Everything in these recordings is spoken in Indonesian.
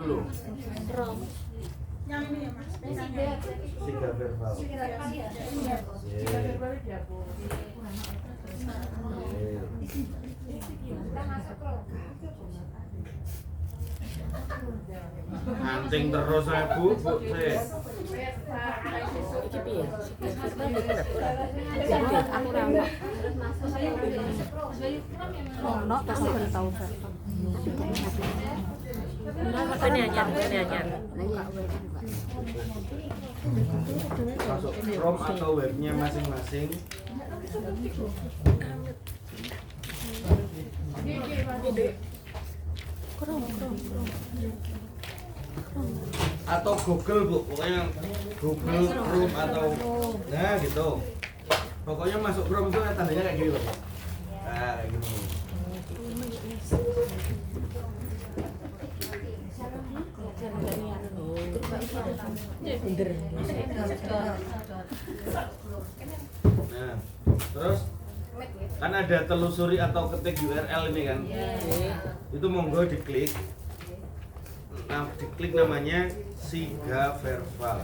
Belum. Rom. Yang ini ya Mas. Siga verbal. Anting terus saya bu sih. Iki piye? Verbal bener ora. Aku ora ono. Ono pasti kan tau verbal. Ini anyar. Masuk Chrome atau webnya masing-masing. Atau Google bu, pokoknya Google Chrome atau nah gitu. Pokoknya masuk Chrome itu tandanya kayak gini loh. Nah kayak gini. Nah, terus kan ada telusuri atau ketik URL ini kan. Itu monggo diklik. Nah, diklik namanya Siga Verbal.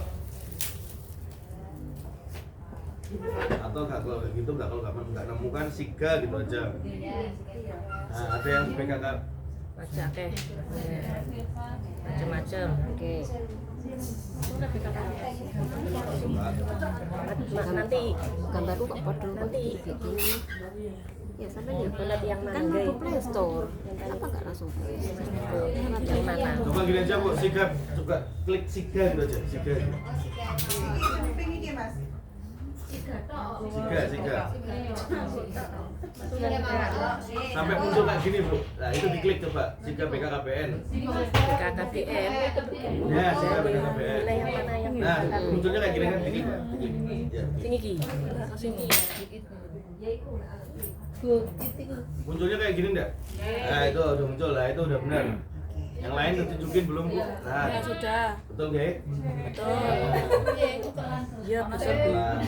Atau kalau kayak gitu nggak nemukan Siga gitu aja. Nah, ada yang PKK Baca ke. Macam-macam. Oke. Nanti gambarku kok podo nanti ya sampai ya bulat yang mana kan itu Play Store kenapa nggak langsung Play Store yang mana? coba gini aja bu, Siga, coba klik Siga gitu aja, Siga. Ini Mas. Siga. Sampai muncul kayak gini bu. Nah itu diklik coba, Siga BKKBN. BKKBN. Ya, Siga BKKBN. Nilai yang mana yang Nah munculnya kayak gini kan, diklik. Ya. sini ki. Sini. Munculnya kayak gini enggak? Nah itu udah muncul lah, itu udah benar. Yang lain ditunjukin belum bu? Nah, Ya sudah. betul nggak? Betul. Iya betul. Nah,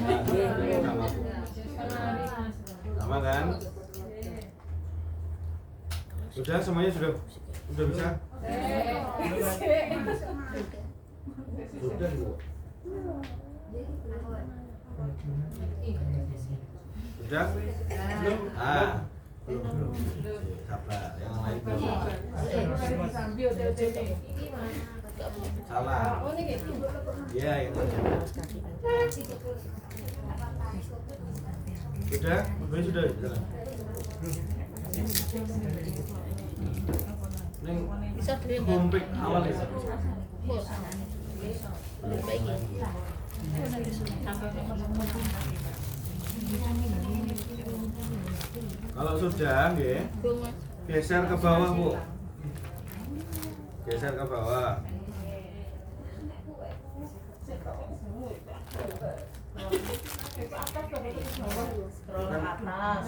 sama bu. Sama kan? Sudah semuanya sudah bisa? Sudah bu. Sudah? Belum? Belum. Sabar, yang lain belum. Salah. Iya, yang lain. Sudah? Mobilnya sudah jalan. Neng, Bisa terima. komplik awal ya. Kalau sudah, nggih, geser ke bawah, Bu. Geser ke bawah. Ya, scroll ke atas.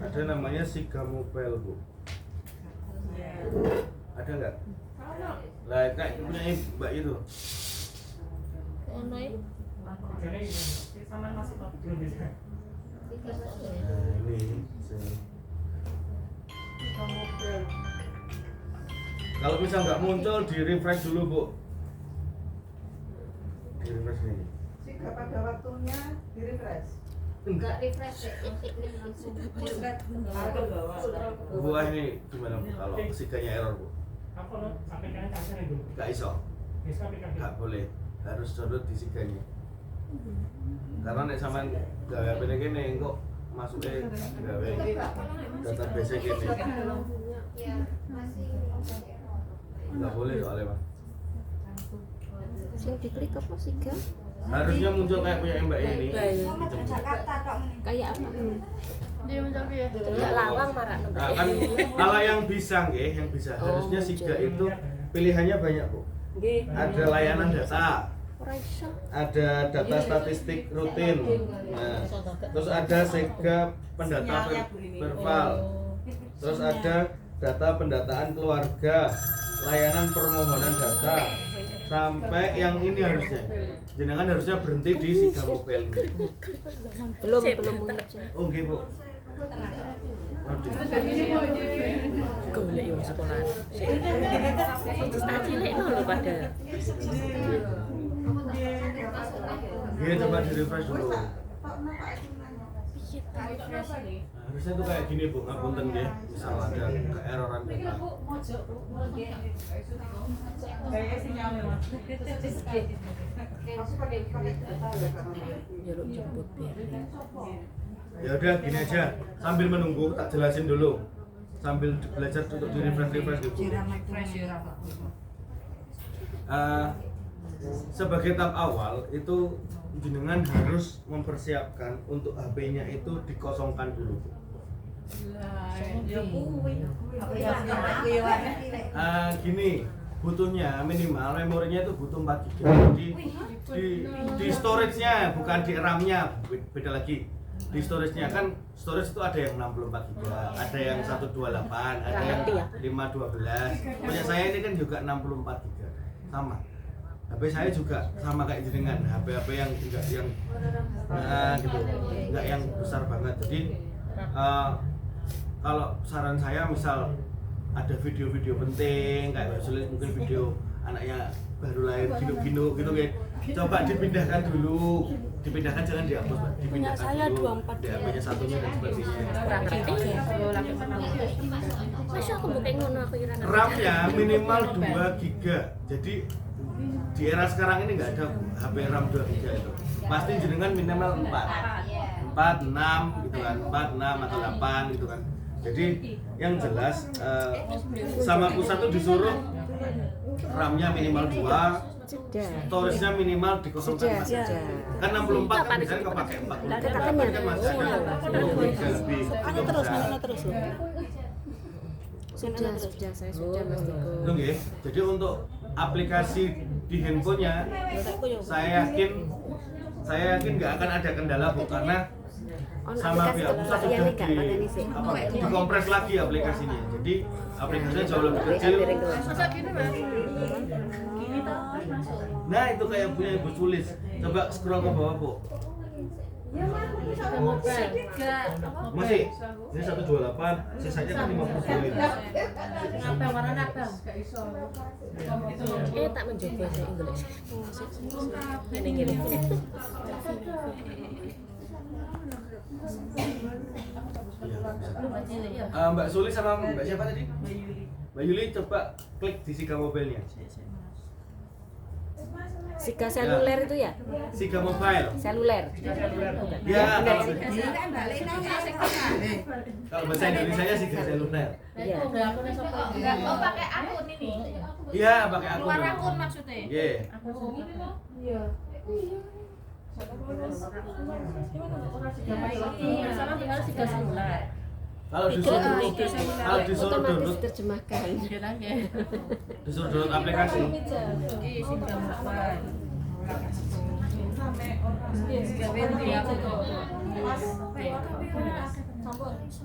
Ada namanya Siga Mobile, Bu. Ada nggak? Lah kayak punya Mbak itu. Ono ya. Nah, ini. Kalau misal nggak muncul, di refresh dulu, Bu. Di refresh ini. Jika pada waktunya di refresh. nggak refresh langsung Buah ini gimana Bu? Kalau siganya error, Bu? Nggak iso. Nggak boleh. Harus download di siganya. Karena nek sampean gawe HP kene kok masuke gawe database kene. Nggak boleh soalnya, Mas. sing diklik apa sih ga Harusnya muncul kayak punya Mbak ini. kayak apa Ya lawang marah. Nah, kan kalau yang bisa nggih, yang bisa harusnya Siga itu pilihannya banyak, Bu. Ada layanan data, ora iso ada data statistik rutin. Nah, terus ada Siga pendata verbal. Terus ada data pendataan keluarga, layanan permohonan data, sampai yang ini harusnya. Jenengan harusnya berhenti di Siga Mobile ini. Belum menguji. Oh nggih, Bu. Waduh. Golek yo sekolah. Tak cilik lho pada. Iya, coba di refresh dulu. Harusnya tuh kayak gini, Bu. Ngapunten nggih. Misal ada keeroran data. Kayaknya sinyalnya Mas. Jaluk jemput biar. Ya udah gini aja. Sambil menunggu tak jelasin dulu. Sambil belajar untuk di refresh gitu. Sebagai tahap awal itu jenengan harus mempersiapkan untuk HP-nya itu dikosongkan dulu. Gini, butuhnya minimal memorinya itu butuh 4 GB. Jadi di storage-nya bukan di RAM-nya, beda lagi. Di storage-nya kan storage itu ada yang 64 GB, ada yang 128, ada yang 512. Punya saya ini kan juga 64 GB. Sama. HP saya juga sama kayak jenengan, HP yang enggak yang gitu. Enggak yang besar banget. Jadi kalau saran saya misal ada video-video penting kayak sulit mungkin video anaknya baru lahir gino-gino gitu kan, coba dipindahkan dulu, dipindahkan jangan dihapus, dipindahkan saya dulu 24 di HP-nya satunya dan sebagainya. Kurang ngerti kalau lagi masa aku buka ngono aku kira ngerti. RAM-nya minimal 2 GB. Jadi di era sekarang ini nggak ada HP RAM 2 GB itu. Pasti jenengan minimal 4, 6 gitu kan, 4, 6 atau 8 gitu kan. Jadi yang jelas sama pusat tuh disuruh RAM-nya minimal 2, storage-nya minimal dikosongkan. Kan 64 kan biasanya kepake 48 kan masih ada 20 GB lebih. Terus. Sudah, saya sudah Mas Tiko. Loh nggih. Jadi untuk aplikasi di handphonenya saya yakin nggak akan ada kendala Bu, karena sama pihak pusat sudah dikompres lagi aplikasinya. Jadi aplikasinya jauh lebih kecil. Nah itu kayak punya Ibu Sulis. Coba scroll ke bawah Bu. Masih? Ini 128, sisanya kan 52 ini. Tak mencoba saya English. Ini. Mbak Sulis sama Mbak siapa tadi? Mbak Yuli coba klik di Siga Mobile-nya. Siga seluler itu ya? Siga Mobile. Seluler. Ya, kalau bahasa Indonesia Siga Seluler. Iya. Enggak pakai akun ini. Iya, pakai akun. Keluar akun maksudnya. Iya. Sama tinggal 3 seluler. Kalau disuruh download, Terjemahkan. disuruh download aplikasi.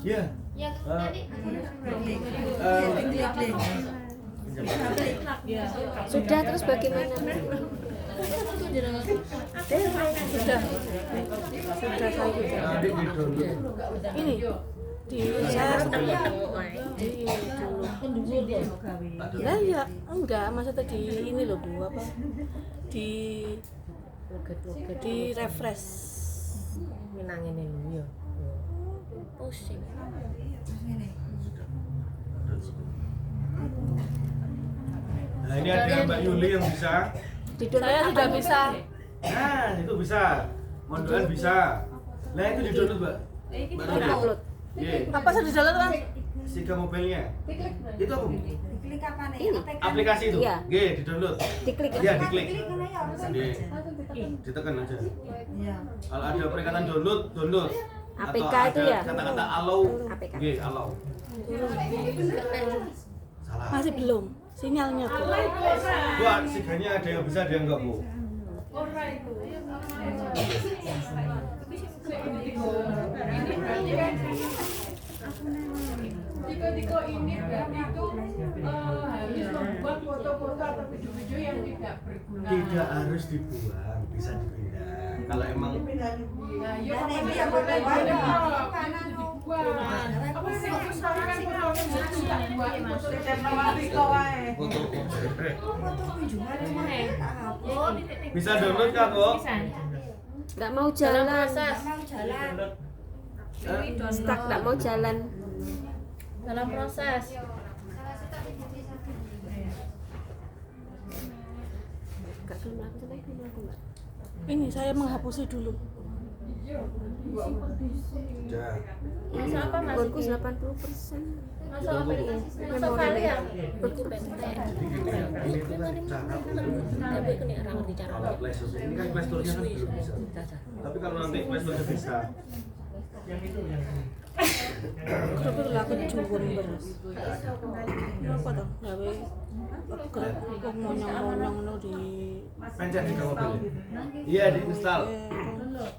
Iya. Sudah, terus bagaimana? Sudah ini saya lah ya enggak, maksudnya di ini loh Bu, apa di refresh Minang ini lho ya. Pusing. Nah ini ada Mbak Yuli yang bisa. saya sudah bisa. Nah itu bisa. Mondoan bisa. Nah itu di download Mbak. Mbak Yuli. Upload. Iya. Apa saya di download Mas? Siga Mobile-nya. Itu apa? Klik apa nih? Ini Aplikasi itu. Iya. G di download. diklik Iya ya. diklik. Iya. Ditekan aja. Iya. Kalau ada peringatan download. APK Atau itu ada ya? kata-kata allow. APK. G allow. Salah. Masih belum sinyalnya Bu. Bu, siganya ada yang bisa, ada yang enggak Bu. Tiko ini itu harus membuat foto-foto atau video-video yang tidak tidak harus dibuang, bisa dipindah. Kalau emang bisa download Kak kok. Nggak mau jalan. Stuck, nggak mau jalan. Dalam proses. Nggak belum laku sampai belum laku nggak? Ini saya menghapusnya dulu. Udah. Masa apa Mas? Bonku 80%. Masa apa ini? Masa file ya? Itu pendek. Jadi ini tuh kan cara Tapi aku nih orang ngerti cara. kalau Play Store ini kan Play Store-nya kan belum bisa. Tapi kalau nanti Play Store-nya bisa. Tapi laku cuwun beres. Apa tuh? Gawe kok monyong-monyong no di Pencet di mobil. Iya, diinstal.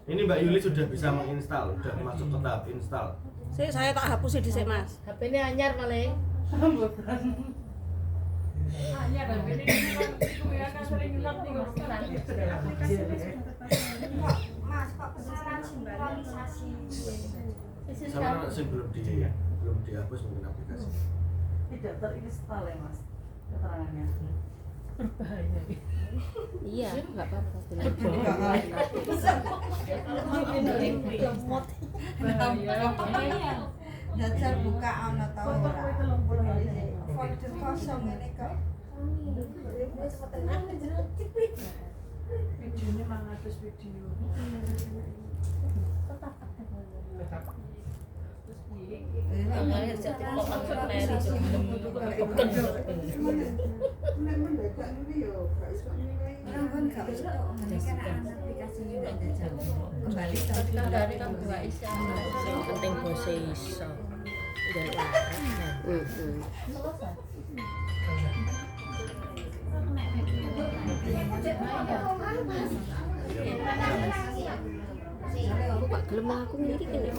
Ini Mbak Yuli sudah bisa menginstal, sudah masuk ke tahap install. saya tak hapus di sini Mas. HP ini anyar paling. Mas, kok besaran sinkronisasi? Sama sih belum dihapus mungkin aplikasi. Tidak terinstall ya Mas keterangannya. Iya, nggak apa-apa. Jajal buka ana ta ora. Folder kosong ini kok. Videonya 500 video. Dari kamu gak bisa. Yang penting bose iso. Udah larang. Aku gak gelem aku ngiri kene.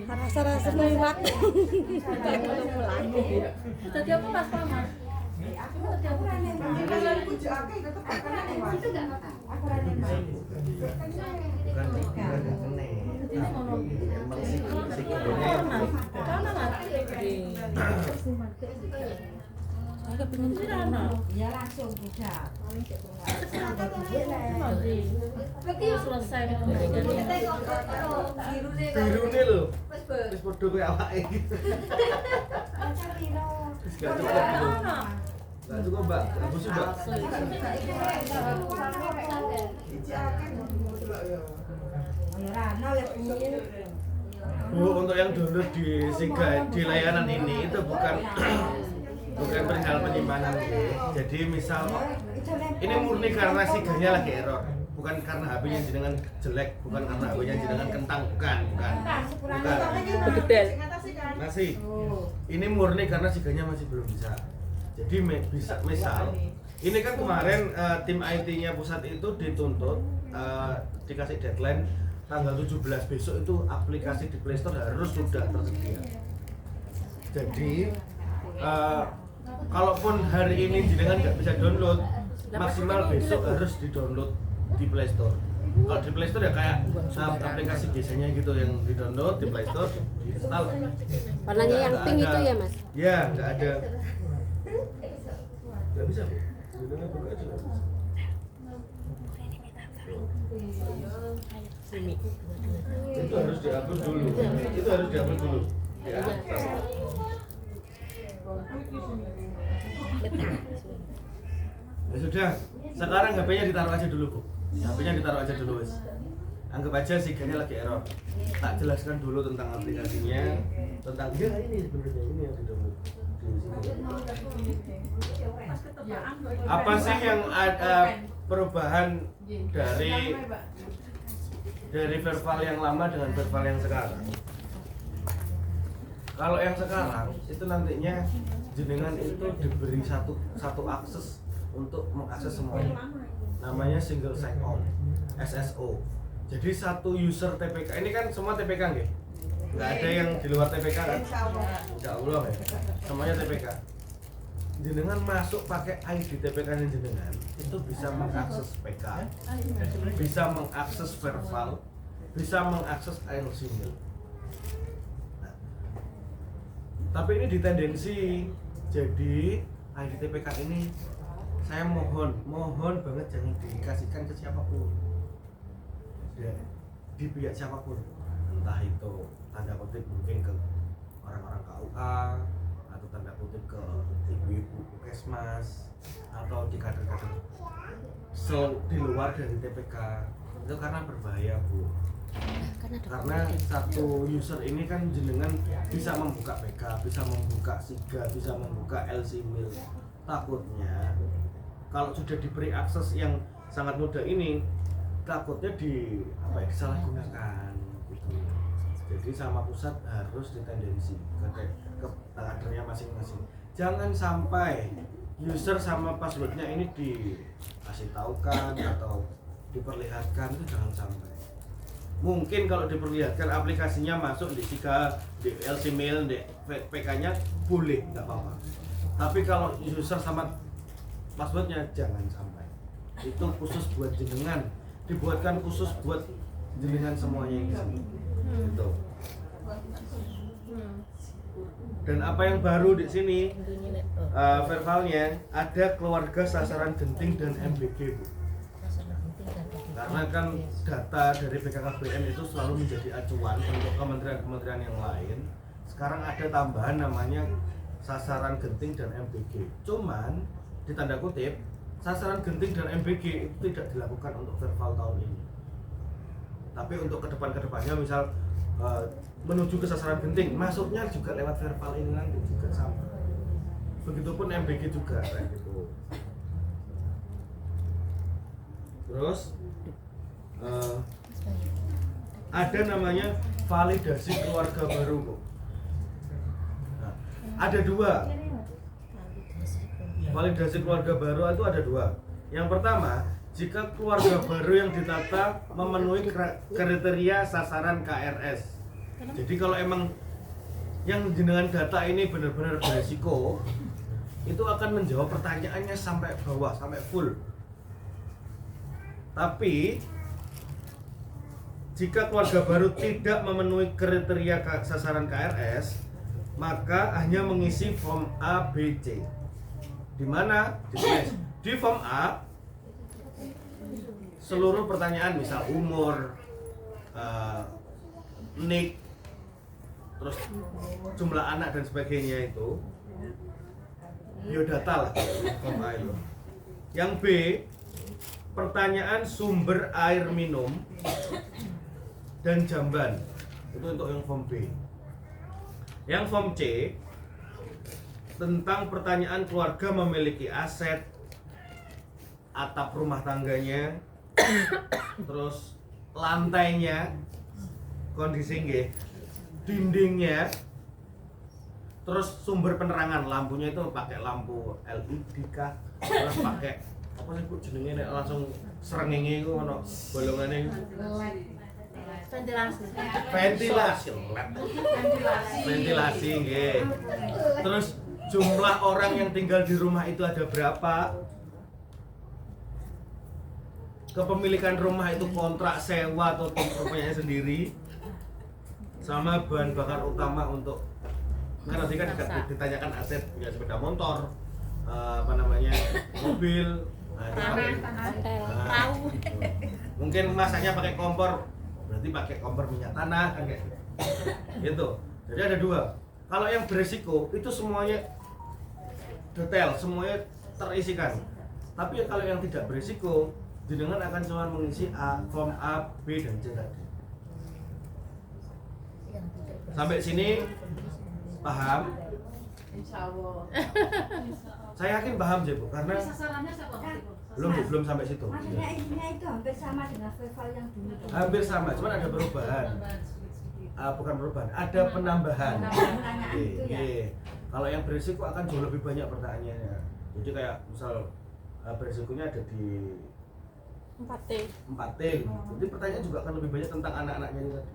Rasa-rasa lewat. Tadi apa Mas Paman? Saya kepingin Ya langsung buka. Selesai. Birune lho. Wis padha koyo awake gitu. Wis gak cukup lho. Gak cukup, Mbak. Hapus, Mbak. Bu, untuk yang download di Siga di layanan ini itu bukan perihal penyimpanan gitu. Jadi misal ini murni karena Siganya lagi error, bukan karena HP-nya jenengan jelek, bukan karena HP-nya jenengan kentang, bukan. Begedel. Masih. Ini murni karena Siganya masih belum bisa. Jadi bisa misal ini kan kemarin tim IT-nya pusat itu dituntut dikasih deadline tanggal 17 besok itu aplikasi di Play Store harus sudah tersedia. Jadi kalaupun hari ini jenengan nggak bisa download, maksimal besok harus di-download di Play Store. Kalau di Play Store ya kayak aplikasi biasanya gitu yang di-download di Play Store, di-install. Warnanya yang pink itu ya, Mas? Ya, nggak ada. Nggak bisa, Bu. Jenengan buka aja nggak bisa. Itu harus dihapus dulu. Ya. Ya sudah, sekarang HP-nya ditaruh aja dulu, Bu. HP-nya ditaruh aja dulu, wes. Anggap aja Siganya lagi error. Tak jelaskan dulu tentang aplikasinya, tentang ini sebenarnya ini yang di-download. Apa sih yang ada perubahan dari verbal yang lama dengan verbal yang sekarang? Kalau yang sekarang itu nantinya jenengan itu diberi satu akses untuk mengakses semuanya. Namanya single sign on, SSO. Jadi satu user TPK, ini kan semua TPK nggih? Nggak ada yang di luar TPK kan? Insya Allah ya, semuanya TPK. jenengan masuk pakai ID TPK jenengan itu bisa mengakses PK, bisa mengakses verbal, bisa mengakses ILC-nya. Nah, tapi ini ditendensi, jadi ID TPK ini saya mohon banget jangan dikasihkan ke siapapun, di pihak siapapun, entah itu tanda kutip mungkin ke orang-orang KUA atau tanda kutip ke ibu-ibu puskesmas atau di kader-kader di luar dari TPK itu karena berbahaya Bu. Karena satu user ini kan jenengan bisa membuka PK, bisa membuka SIGA, bisa membuka LC Mil. Takutnya kalau sudah diberi akses yang sangat mudah ini, takutnya disalahgunakan gitu. Jadi sama pusat harus ditendensi ke kadernya masing-masing. Jangan sampai user sama passwordnya ini dikasih tahukan atau diperlihatkan, itu jangan sampai. Mungkin kalau diperlihatkan aplikasinya masuk di SIGA, di LC Mail, di PK-nya boleh, nggak apa-apa. Tapi kalau user sama passwordnya jangan sampai. Itu khusus buat jenengan, dibuatkan khusus buat jenengan semuanya di sini. Gitu. Dan apa yang baru di sini verbalnya ada keluarga sasaran genting dan MBG Bu. Karena kan data dari BKKBN itu selalu menjadi acuan untuk kementerian-kementerian yang lain. Sekarang ada tambahan namanya sasaran genting dan MBG. Cuman di tanda kutip sasaran genting dan MBG itu tidak dilakukan untuk verbal tahun ini. Tapi untuk kedepannya misal menuju ke sasaran genting, masuknya juga lewat verbal ini nanti juga sama. Begitupun MBG juga kayak gitu. Terus ada namanya validasi keluarga baru Bu. Nah, ada dua. Validasi keluarga baru itu ada dua. Yang pertama, jika keluarga baru yang ditata memenuhi kriteria sasaran KRS. Jadi kalau emang yang jenengan data ini benar-benar beresiko, itu akan menjawab pertanyaannya sampai bawah, sampai full. Tapi jika keluarga baru tidak memenuhi kriteria sasaran KRS, maka hanya mengisi form A, B, C. Di mana? Di form A seluruh pertanyaan misal umur, nik, terus jumlah anak dan sebagainya itu biodata lah form A itu. Yang B, pertanyaan sumber air minum dan jamban, itu untuk yang form B. Yang form C tentang pertanyaan keluarga memiliki aset, atap rumah tangganya, terus lantainya, kondisi nggih, dindingnya, terus sumber penerangan, lampunya itu pakai lampu LED kah, terus pakai apa sih Bu jenenge langsung srengenge iku ono bolongane ventilasi nggih. Terus jumlah orang yang tinggal di rumah itu ada berapa? Kepemilikan rumah itu kontrak sewa atau rumahnya sendiri, sama bahan bakar utama untuk nanti kan ditanyakan aset, punya sepeda motor, mobil, Tahu. mungkin masaknya pakai kompor, berarti pakai kompor minyak tanah kan kayak gitu. Jadi ada dua. Kalau yang beresiko itu semuanya detail, semuanya terisikan. Tapi kalau yang tidak beresiko, jenengan akan cuma mengisi form A, B dan C tadi. Sampai sini paham? Insya Allah. Saya yakin paham sih Bu, karena Sasarannya siapa? belum sampai situ. Maksudnya isinya itu hampir sama dengan verbal yang dulu. Hampir sama, cuman ada perubahan. Bukan perubahan, ada penambahan. Pertanyaan itu ya. Kalau yang berisiko akan jauh lebih banyak pertanyaannya. Jadi kayak misal berisikonya ada di 4T. 4T. Jadi pertanyaan juga akan lebih banyak tentang anak-anaknya ini tadi.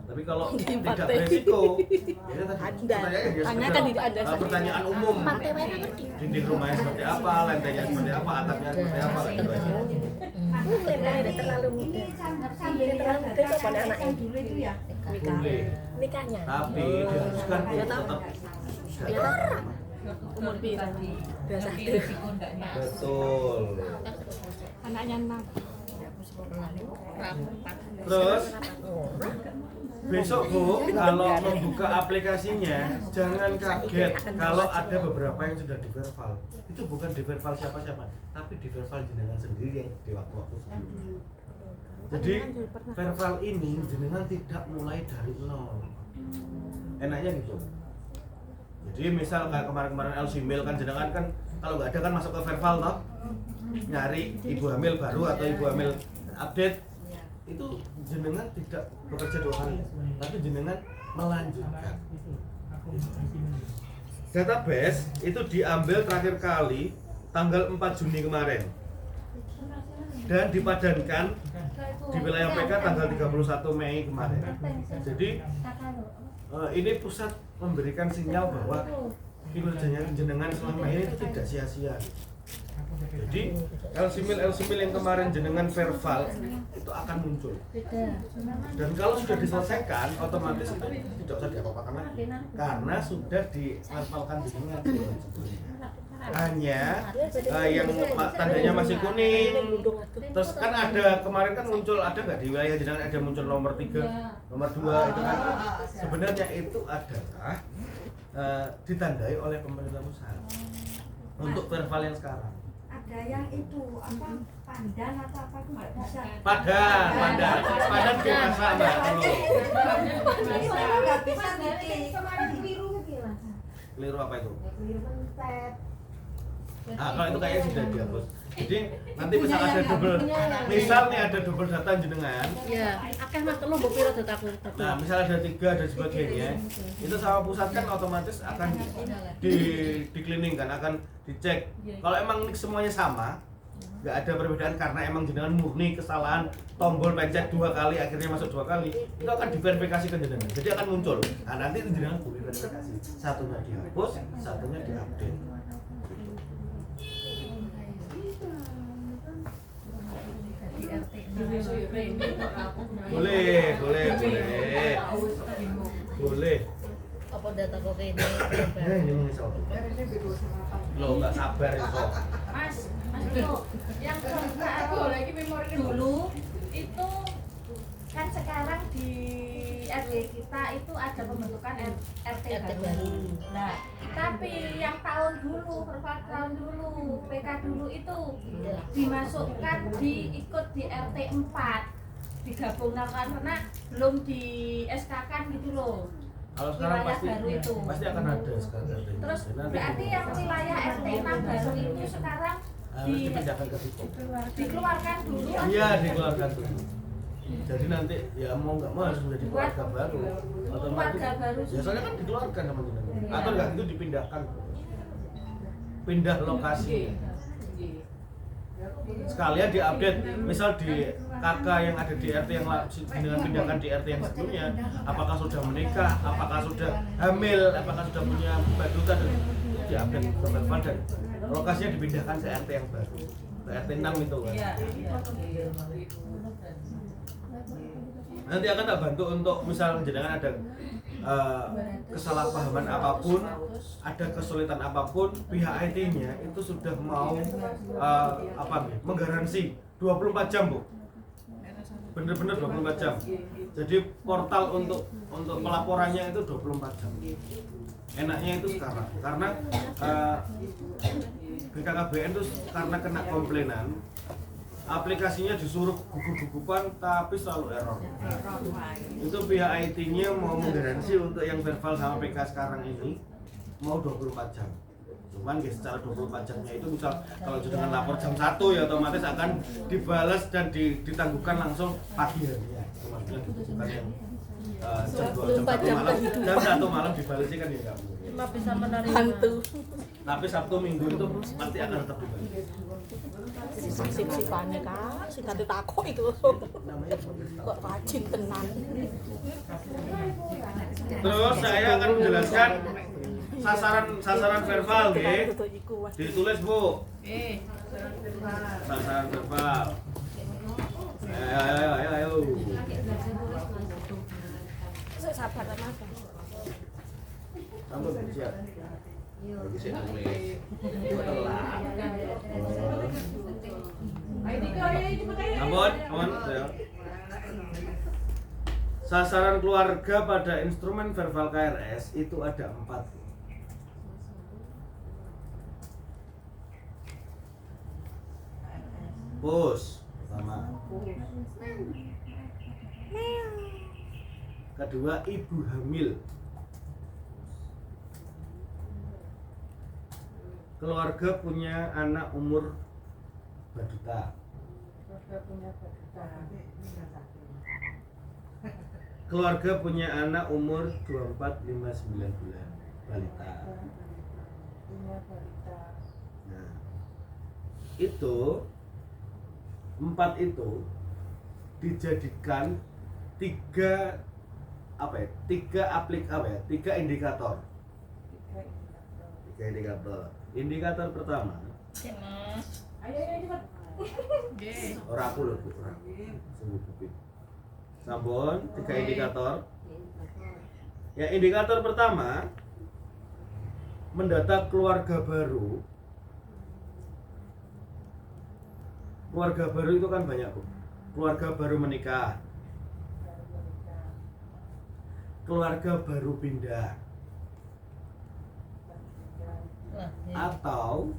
Tapi kalau tidak beresiko, ya tadi Anda. pertanyaannya dia Tanyakan sekedar, diri Anda sendiri. pertanyaan umum. Pantai merah ngerti. Dinding rumahnya seperti apa, lantainya seperti apa, atapnya seperti apa, gitu aja. Memang udah terlalu muda. Terlalu muda kok pada anak yang dulu itu ya. Boleh. Nikahnya. Tapi diharuskan Ya, tetap Ya, umur pira? Biasa. betul. Anaknya 6. Terus besok Bu, kalau membuka aplikasinya jangan kaget kalau ada beberapa yang sudah di-verbal. Itu bukan di-verbal siapa-siapa, tapi di-verbal jenengan sendiri yang di waktu-waktu sebelumnya. Jadi verbal ini jenengan tidak mulai dari nol. Enaknya gitu. Jadi misal kayak kemarin-kemarin LC-mail kan jenengan kan kalau nggak ada kan masuk ke verbal toh, nyari ibu hamil baru atau ibu hamil update, itu jenengan tidak bekerja 2 kali, tapi jenengan melanjutkan. Database itu diambil terakhir kali tanggal 4 Juni kemarin dan dipadankan di wilayah PK tanggal 31 Mei kemarin. Jadi ini pusat memberikan sinyal bahwa kinerjanya jenengan selama ini itu tidak sia-sia. Jadi LC-mail yang kemarin jenengan verbal itu akan muncul. Dan kalau sudah diselesaikan, otomatis itu tidak usah diapa-apakan lagi karena sudah diverbalkan jenengan. Hanya yang tandanya masih kuning. Terus kan ada kemarin kan muncul, ada nggak di wilayah jenengan ada muncul nomor 3, nomor 2 itu kan sebenarnya itu adalah ditandai oleh pemerintah pusat untuk verbal yang sekarang. Ada yang itu apa pandan atau apa itu nggak bisa. Padan biasa mbak dulu. Itu nggak bisa titik. Keliru apa itu? Keliru pencet. Nah, kalau itu kayaknya sudah dihapus. Jadi nanti misal ada double, misal nih ada double data jenengan. Ya, akeh Mas telu mbok pira dataku. Nah, misal ada 3 dan sebagainya, itu sama pusat kan otomatis akan di cleaning kan, akan dicek. Kalau emang semuanya sama, nggak ada perbedaan karena emang jenengan murni kesalahan tombol pencet 2 kali akhirnya masuk 2 kali, itu akan diverifikasi ke jenengan. Jadi akan muncul. Nah, nanti jenengan boleh verifikasi. Satunya dihapus, satunya diupdate. Boleh. Apa data kok kene? Ini iso. Loh, nggak sabar iso. Mas Bro, yang lagi memori dulu itu kan sekarang di RW kita itu ada pembentukan RT baru. Nah, tapi yang tahun dulu, tahun dulu, PK dulu itu dimasukkan ikut di RT 4, digabungkan karena belum di SK-kan gitu loh. Kalau sekarang Wilayah pasti baru itu. pasti akan ada sekarang. Terus berarti yang wilayah RT 6 baru itu sekarang harus dipindahkan ke situ. dikeluarkan dulu. Iya, dikeluarkan dulu. Jadi nanti ya mau nggak mau harus menjadi keluarga baru. Otomatis. Keluarga baru. Biasanya kan dikeluarkan sama jenengan. Atau nggak itu dipindahkan. Pindah lokasi. Sekalian diupdate, misal di KK yang ada di RT yang dengan pindahkan di RT yang sebelumnya, apakah sudah menikah, apakah sudah hamil, apakah sudah punya badutan, diupdate ke verbal dan lokasinya dipindahkan ke RT yang baru, ke RT 6 itu kan. Nanti akan tak bantu untuk misal jenengan ada kesalahpahaman apapun, ada kesulitan apapun, pihak IT-nya itu sudah mau menggaransi 24 jam Bu. Bener-bener 24 jam. Jadi portal untuk pelaporannya itu 24 jam. Enaknya itu sekarang karena BKKBN itu karena kena komplainan, aplikasinya disuruh gugup-gugupan tapi selalu error. Itu pihak IT-nya mau menggaransi untuk yang verbal sama PK sekarang ini mau 24 jam. Cuman guys, secara 24 jamnya itu misal kalau jenengan lapor jam 1 ya otomatis akan dibalas dan ditangguhkan langsung pagi harinya. Cuma bilang gitu, bukan yang jam 1 malam dibalesi kan ya kamu. Cuma bisa menerima. Hantu. Tapi Sabtu Minggu itu pasti akan tetap dibalesi. Si panik kan, si kate takok itu. Kok rajin tenan. Terus saya akan menjelaskan sasaran verbal nggih. Ditulis Bu. Sasaran verbal. Ayo. Sabar Mas. Sampun siap. Iki sik nulis. Ampun. Sasaran keluarga pada instrumen verbal KRS itu ada 4. Pus pertama. Kedua, ibu hamil. Keluarga punya anak umur balita. Keluarga punya anak umur 24-59 bulan balita. Nah, itu 4 itu dijadikan 3 indikator. 3 indikator. Indikator pertama. Ayo cepat. Ora aku lho, Bu. Ora. Sungguh bukit. Sampun, 3 indikator. Ya, indikator pertama mendata keluarga baru. Keluarga baru itu kan banyak, Bu. Keluarga baru menikah. Keluarga baru pindah. Atau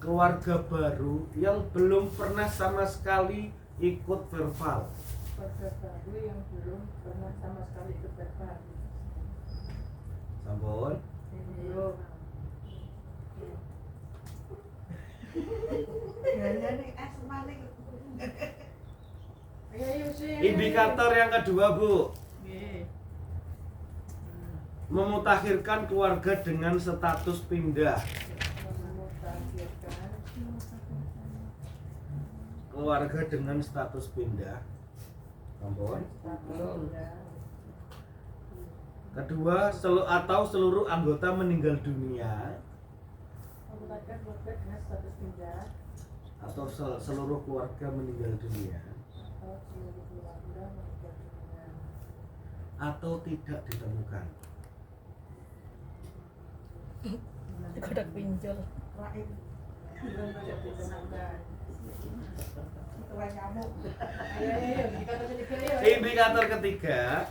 keluarga baru yang belum pernah sama sekali ikut verbal. Keluarga baru yang belum pernah sama sekali ikut verbal. Sampun. Belum. Indikator yang kedua, Bu. Memutakhirkan keluarga dengan status pindah. Keluarga dengan status pindah. Sampun. Kedua, atau seluruh anggota meninggal dunia. Atau seluruh keluarga meninggal dunia. Atau tidak ditemukan. Kodak pinjol. Indikator ketiga.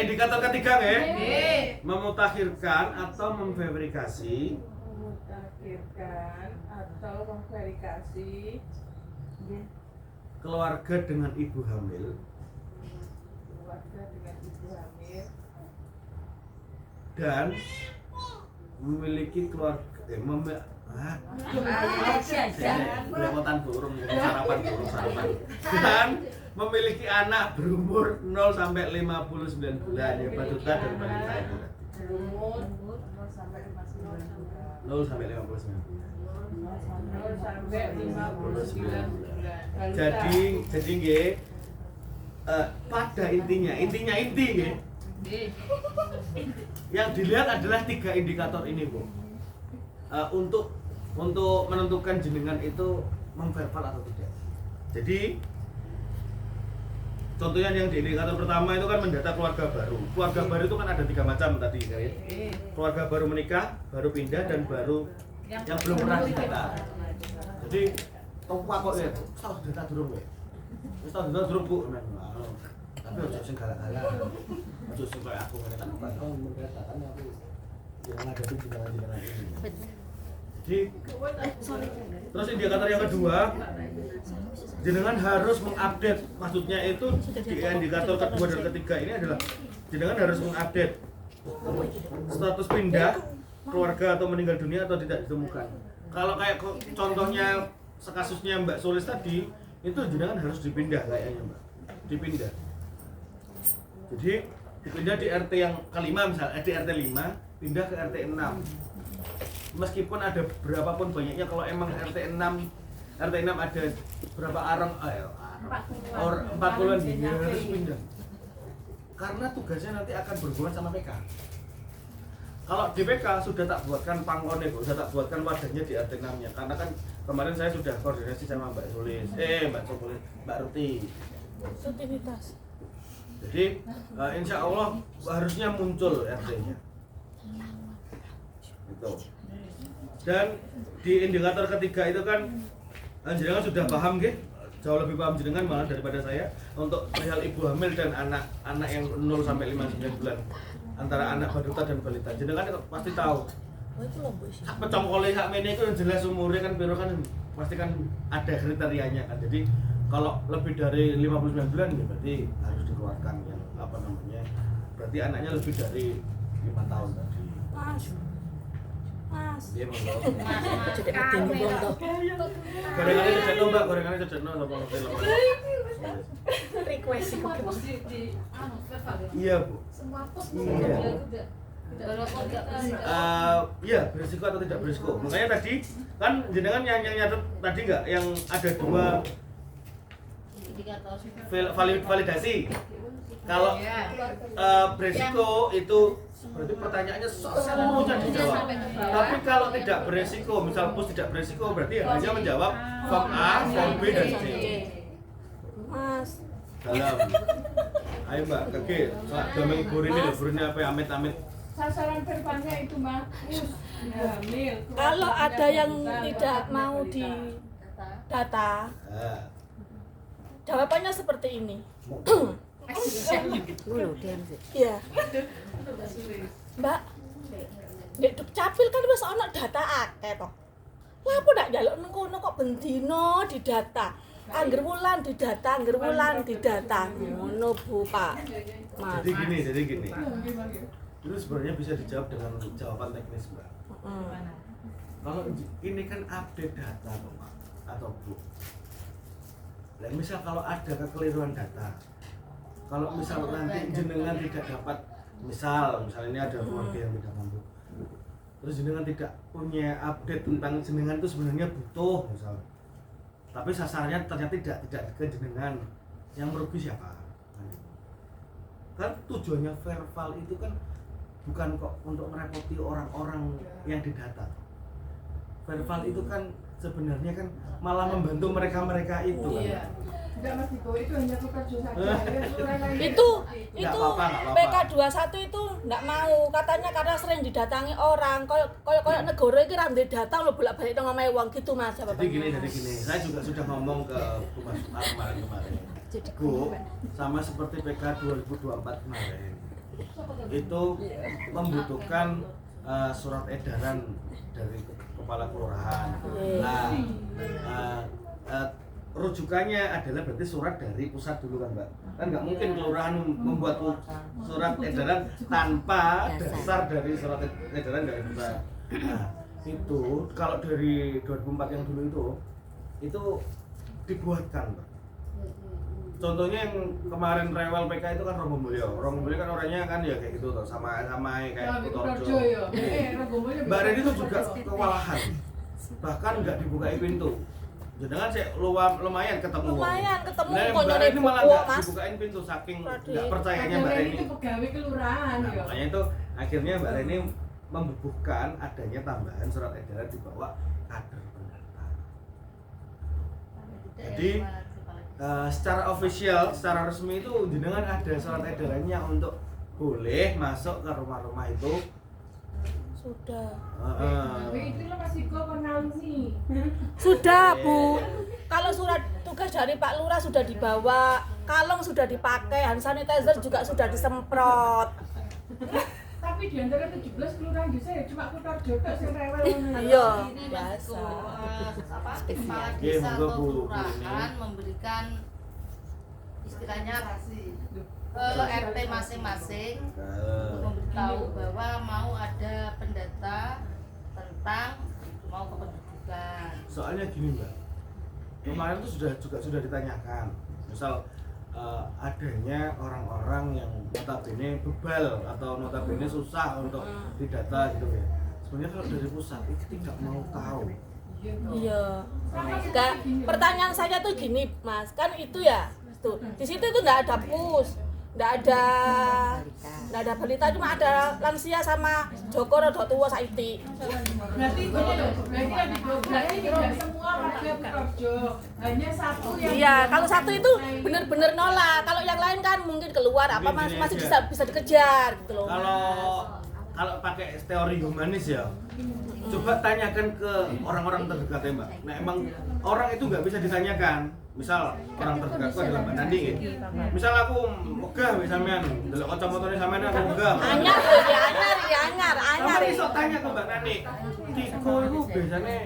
Indikator ketiga nggih. Memutakhirkan atau memverifikasi. Keluarga dengan ibu hamil. Dan memiliki keluarga belepotan burung sarapan dan memiliki anak berumur 0 sampai 59 bulan ya balita dan balita itu. 0 sampai 59 bulan. Jadi nggih pada inti nggih. Yang dilihat adalah 3 indikator ini, Bu. Untuk menentukan jenengan itu memverbal atau tidak. Jadi contohnya yang di indikator pertama itu kan mendata keluarga baru. Keluarga baru itu kan ada 3 macam tadi, ya. Keluarga baru menikah, baru pindah, dan baru yang belum pernah didata. Jadi toko kok ya, tahu data durung ya. Wis tahu data durung, Bu. Tapi ojo sing galak-galak. Ojo sing koyo aku ngene tak bukan mendata kan aku yang ngadepi jenengan ini. Jadi terus indikator yang kedua, jenengan harus mengupdate, maksudnya itu di indikator kedua dan ketiga ini adalah jenengan harus mengupdate status pindah keluarga atau meninggal dunia atau tidak ditemukan. Kalau kayak contohnya kasusnya Mbak Solis tadi, itu jenengan harus dipindah kayaknya Mbak, dipindah. Jadi dipindah di RT yang kelima misalnya, di RT 5 pindah ke RT 6. Meskipun ada berapapun banyaknya, kalau emang RT 6 ada berapa orang 40-an dia harus pindah. Karena tugasnya nanti akan berhubungan sama PK. Kalau di PK sudah tak buatkan pangkone, sudah tak buatkan wadahnya di RT 6-nya. Karena kan kemarin saya sudah koordinasi sama Mbak Solis, Mbak Ruti. Rutinitas. Jadi insya Allah harusnya muncul RT-nya. Gitu. Dan di indikator ketiga itu kan jenengan sudah paham nggih? Jauh lebih paham jenengan malah daripada saya untuk perihal ibu hamil dan anak yang 0 sampai 59 bulan. Antara anak balita dan balita. Jenengan pasti tahu. Hak pecongkole hak mene itu yang jelas umurnya kan piro kan pasti kan ada kriterianya kan. Jadi kalau lebih dari 59 bulan ya berarti harus dikeluarkan yang apa namanya? Berarti anaknya lebih dari 5 tahun tadi. Mas. Iya, monggo. Jadi penting wong to. Gorengannya cecekno, Mbak, gorengannya cecekno sapa ngerti lho. Request iku. Iya, Bu. Semua pos Iya. Iya, berisiko atau tidak berisiko. Makanya tadi kan jenengan yang nyatet tadi enggak yang ada dua validasi. Kalau berisiko itu berarti pertanyaannya seluruhnya dijawab. Tapi kalau tidak beresiko, misal pus tidak beresiko, berarti hanya menjawab form A, form B, dan C. Mas. Dalam. Ayo Mbak, kaki. Gameng burini loh, burini apa ya, amit-amit. sasaran verbalnya itu mah hamil. Kalau ada yang tidak mau di data, jawabannya seperti ini. Iya. Mbak, Dek Dukcapil kan wis ana data akeh to. Lah apa ndak njaluk nang kono kok bendino didata. Angger wulan didata, angger wulan didata. Ngono Bu, Pak. Mas. Jadi gini. Itu sebenarnya bisa dijawab dengan jawaban teknis, Mbak. Kalau ini kan update data, Pak atau Bu. Lah misal kalau ada kekeliruan data, kalau misal nanti jenengan tidak dapat, misal ini ada keluarga yang tidak mampu, terus jenengan tidak punya update tentang jenengan itu sebenarnya butuh misal, tapi sasarannya ternyata tidak ke jenengan, yang merugi siapa? Kan tujuannya verbal itu kan bukan kok untuk merepoti orang-orang yang didata. Verbal itu kan sebenarnya kan malah membantu mereka itu kan. Enggak Mas Diko, itu hanya pekerja saja. Itu Nggak apa-apa. PK21 itu enggak mau, katanya karena sering didatangi orang, koyo negara iki ra ndek data lho bolak-balik nang omahe wong gitu Mas. Jadi gini, saya juga sudah ngomong ke Bu Mas kemarin. Bu, sama seperti PK 2024 kemarin. Itu membutuhkan surat edaran dari kepala kelurahan. Nah, rujukannya adalah berarti surat dari pusat dulu kan, Mbak. Kan nggak mungkin kelurahan membuat surat edaran tanpa dasar dari surat edaran dari pusat. Nah, itu kalau dari 2004 yang dulu itu dibuatkan, Mbak. Contohnya yang kemarin rewel PK itu kan Romo Mulyo. Romo Mulyo kan orangnya kan ya kayak gitu tuh, sama kayak Kutorjo. Mbak Reni itu juga kewalahan. Bahkan nggak dibukai pintu. Jangan sih lumayan ketemu. Lumayan ketemu Nah, kok Mbak nyari Reni malah buku, nggak Mas. dibukain pintu saking Waduh. nggak percayanya Mbak Reni. Itu pegawai kelurahan Nah, ya. makanya itu akhirnya Mbak Reni membubuhkan adanya tambahan surat edaran dibawa kader pendaftar. Jadi secara official, secara resmi itu jenengan ada surat edarannya untuk boleh masuk ke rumah-rumah itu. Sudah. Itu lo Mas Diko konansi. Sudah, Bu. Kalau surat tugas dari Pak Lurah sudah dibawa, kalung sudah dipakai, hand sanitizer juga sudah disemprot. Tapi Tapi di antara 17 kelurahan desa ya cuma Kutarjo tok sing rewel ngono. Iya, Ini biasa. apa kepala Iya, desa monggo, atau Bu. kelurahan memberikan istilahnya ke RT masing-masing untuk memberitahu bahwa mau ada pendata tentang mau kependudukan. Soalnya gini Mbak, kemarin itu sudah ditanyakan, misal adanya orang-orang yang notabene bebal atau notabene susah untuk didata gitu ya. Sebenarnya kalau dari pusat itu tidak mau tahu. Iya. Pertanyaan saya tuh gini, Mas, kan itu ya, tuh di situ tuh nggak ada pus, nggak ada balita, cuma ada lansia sama Joko Rodo tua saiki. Berarti gini loh, berarti tidak semua warga Kutarjo, hanya satu yang Iya, kalau satu itu bener-bener nolak. Kalau yang lain kan mungkin keluar apa Mungkin masih gini bisa dikejar gitu loh. Kalau pakai teori humanis ya, coba tanyakan ke orang-orang terdekat ya Mbak. Nah emang orang itu nggak bisa ditanyakan. Misal orang terdekatku adalah Mbak Nandi gitu. Misal aku megah sampean, delok kacamotane sampean aku megah. Anyar. Sampeyan iso tanya ke Mbak Nani. Tiko iku biasane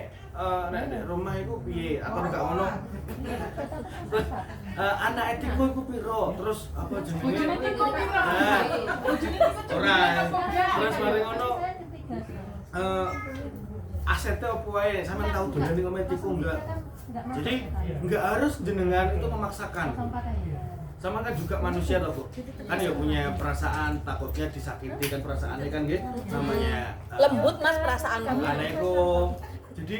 nek di rumah iku piye atau enggak ngono. Terus anak Tiko iku piro? Terus apa jenenge? Tiko piro? Ora. Terus mari ngono asetnya apa wae sampean tahu dolan ning omahe Tiko enggak? Jadi enggak harus jenengan itu memaksakan. Sama kan juga manusia toh Bu. Kan ya punya perasaan, takutnya disakiti kan perasaannya kan nggih. Namanya Lembut Mas perasaanku. Assalamualaikum. Jadi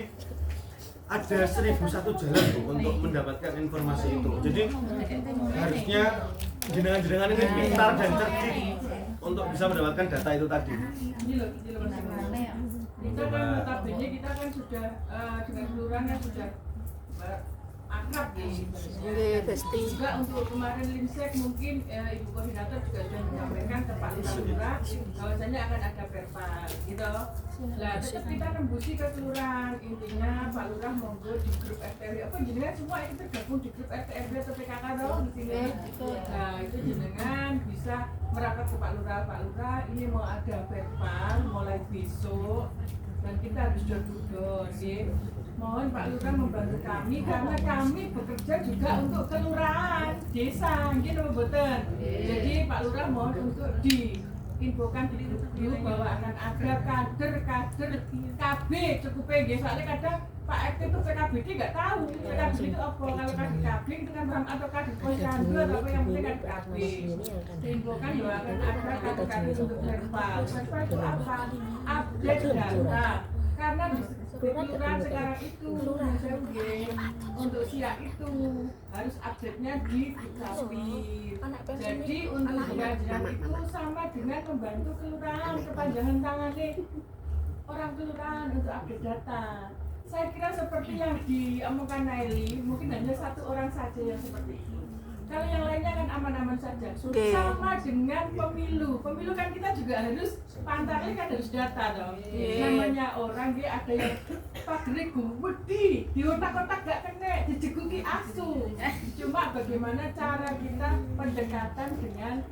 ada 1001 jalan Bu untuk mendapatkan informasi itu. Jadi harusnya jenengan-jenengan ini pintar dan cerdik untuk bisa mendapatkan data itu tadi. Ini loh kita kan notabene kita kan sudah dengan kelurahan kan sudah akrab nih. Nggih, Besti. Juga untuk kemarin Linsek mungkin Ibu Koordinator juga sudah menyampaikan ke Pak Lurah bahwasanya akan ada perpal gitu. Nah, tetap kita nembusi ke kelurahan, intinya Pak Lurah monggo di grup RT RW apa jenengan semua itu tergabung di grup RT RW atau PKK dong di sini. Nah, itu jenengan bisa merapat ke Pak Lurah ini mau ada perpal mulai besok dan kita harus door-to-door gitu. Mohon Pak Lurah membantu kami karena kami bekerja juga untuk kelurahan desa gitu mboten. Jadi Pak Lurah mohon untuk diinfokan di grup bahwa akan ada kader KB cukup nggih. Soalnya kadang Pak RT itu PKBD nggak tahu PKBD itu apa. Kalau kader KB itu kan paham atau kader posyandu atau apa yang penting kan KB. Diinfokan bahwa akan ada kader untuk verbal. Verbal itu apa? Update data. Karena di kelurahan sekarang itu untuk siak itu harus update-nya di Dukcapil. Jadi untuk jajaran itu sama dengan membantu kelurahan kepanjangan tangannya orang kelurahan untuk update data. Saya kira seperti yang diomongkan Naili, mungkin hanya satu orang saja yang seperti itu. Kalau yang lainnya kan aman-aman saja. Sama dengan pemilu. Pemilu kan kita juga harus pantarnya kan harus data dong. Namanya orang dia ada yang pagere gede, di otak-otak gak kena, dijeguki asu. Cuma bagaimana cara kita pendekatan dengan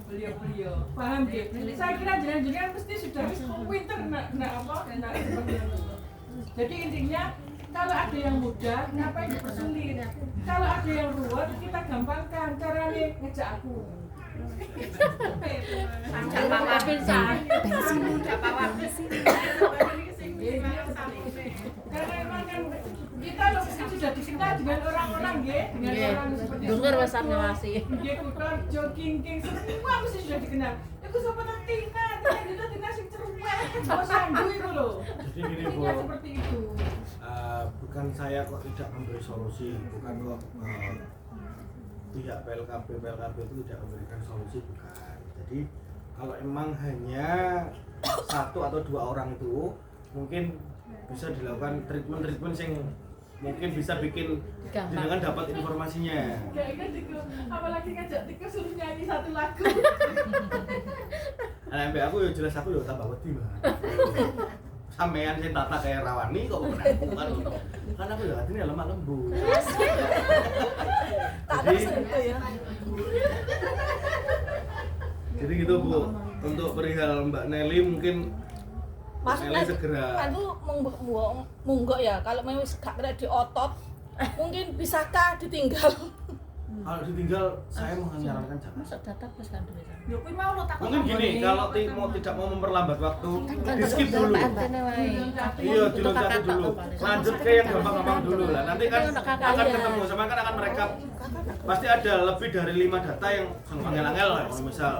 beliau-beliau. Paham ya? Saya kira jangan-jangan mesti sudah pinter seperti itu. Jadi intinya kalau ada yang mudah, ngapain dipersulit? Kalau ada yang ruwet, kita gampangkan. Caranya ngejak aku. Karena emang kan kita loh sudah dikenal dengan orang-orang ya, dengan orang seperti Dengar WhatsApp-nya masih. Dia Kutarjo, King, semua mesti sudah dikenal. Itu siapa Tina sing cerumet, posyandu itu loh. Jadi gini Bu, Seperti itu. bukan saya kok tidak memberi solusi, bukan kok pihak PLKB itu tidak memberikan solusi, bukan. Jadi kalau emang hanya satu atau dua orang itu mungkin bisa dilakukan treatment yang mungkin bisa bikin jenengan dapat informasinya. Kayaknya Tiko, apalagi ngajak Tiko suruh nyanyi satu lagu. Nah, mbak aku ya jelas aku ya tambah wedi mah. Sampean sing tata kayak rawani kok menang kan aku ya hatinya lemah lembut. Tak terus itu ya. Jadi gitu Bu, untuk perihal Mbak Nelly mungkin Mas Nelly segera aku monggo ya kalau memang gak kena di otot mungkin bisakah ditinggal? kalau ditinggal saya menyarankan jangan. Masuk data pas kan duwe. Yo kuwi mau lo takut. Mungkin gini, kalau tidak mau memperlambat waktu, di skip dulu. Antene wae. Iya, diloncat dulu. Lanjut ke yang gampang-gampang dulu lah. Nanti kan akan ketemu sama kan akan merekap. Pasti ada lebih dari 5 data yang angel-angel lah, misal.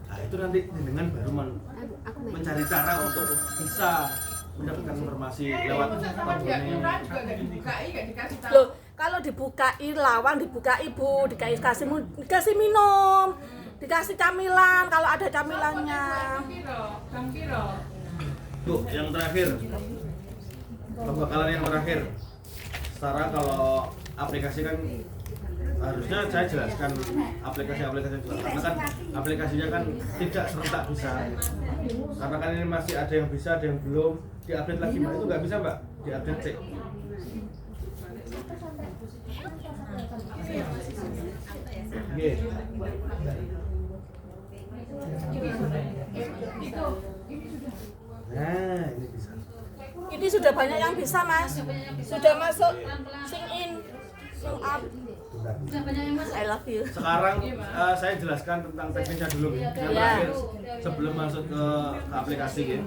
Nah, itu nanti dengan baru mencari cara untuk bisa mendapatkan informasi lewat teleponnya. Loh, kalau dibukai lawang, dibukai Bu, dikasih minum, dikasih camilan kalau ada camilannya. Bu, yang terakhir. Pembekalan yang terakhir. Secara kalau aplikasi kan harusnya saya jelaskan aplikasi-aplikasi juga karena kan aplikasinya kan tidak serentak bisa karena kan ini masih ada yang bisa, ada yang belum diupdate lagi Mbak, itu nggak bisa Mbak, diupdate cek. Oke. Nah, ini bisa. Ini sudah banyak yang bisa Mas, sudah masuk sing in, sing up. I love you. Sekarang saya jelaskan tentang teknisnya dulu yang terakhir sebelum masuk ke aplikasi ya.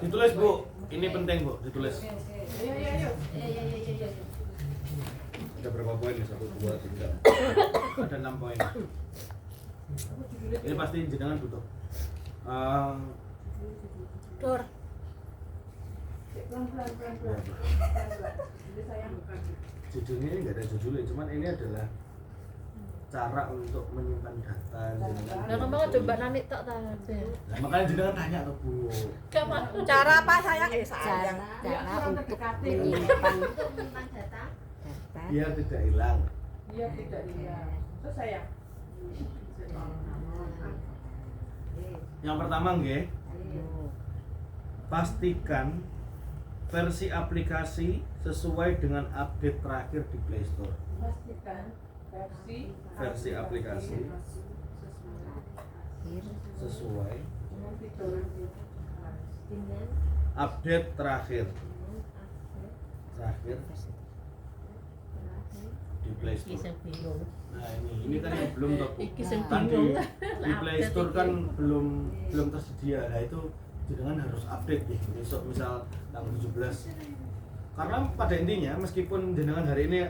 Ditulis Bu, ini penting Bu, ditulis. Ada berapa poin nih? 1, 2, 3. Ada 6 poin. Ini pasti jenengan butuh. Dor. Judulnya ini nggak ada judulnya, cuman ini adalah cara untuk menyimpan data jenengan. Lah ngomong coba nani tok ta. Nah, makanya jenengan tanya tuh Bu. Cara apa sayang? Sayang. Cara untuk menyimpan data. Biar tidak hilang. Iya tidak hilang. Terus saya. Yang pertama nggih, pastikan versi aplikasi sesuai dengan update terakhir di Play Store. Pastikan Versi aplikasi sesuai update terakhir di Play Store. Nah ini kan yang belum toh. Kan di Play Store kan belum tersedia. Nah itu jenengan harus update nih besok misal tanggal 17. Karena pada intinya meskipun jenengan hari ini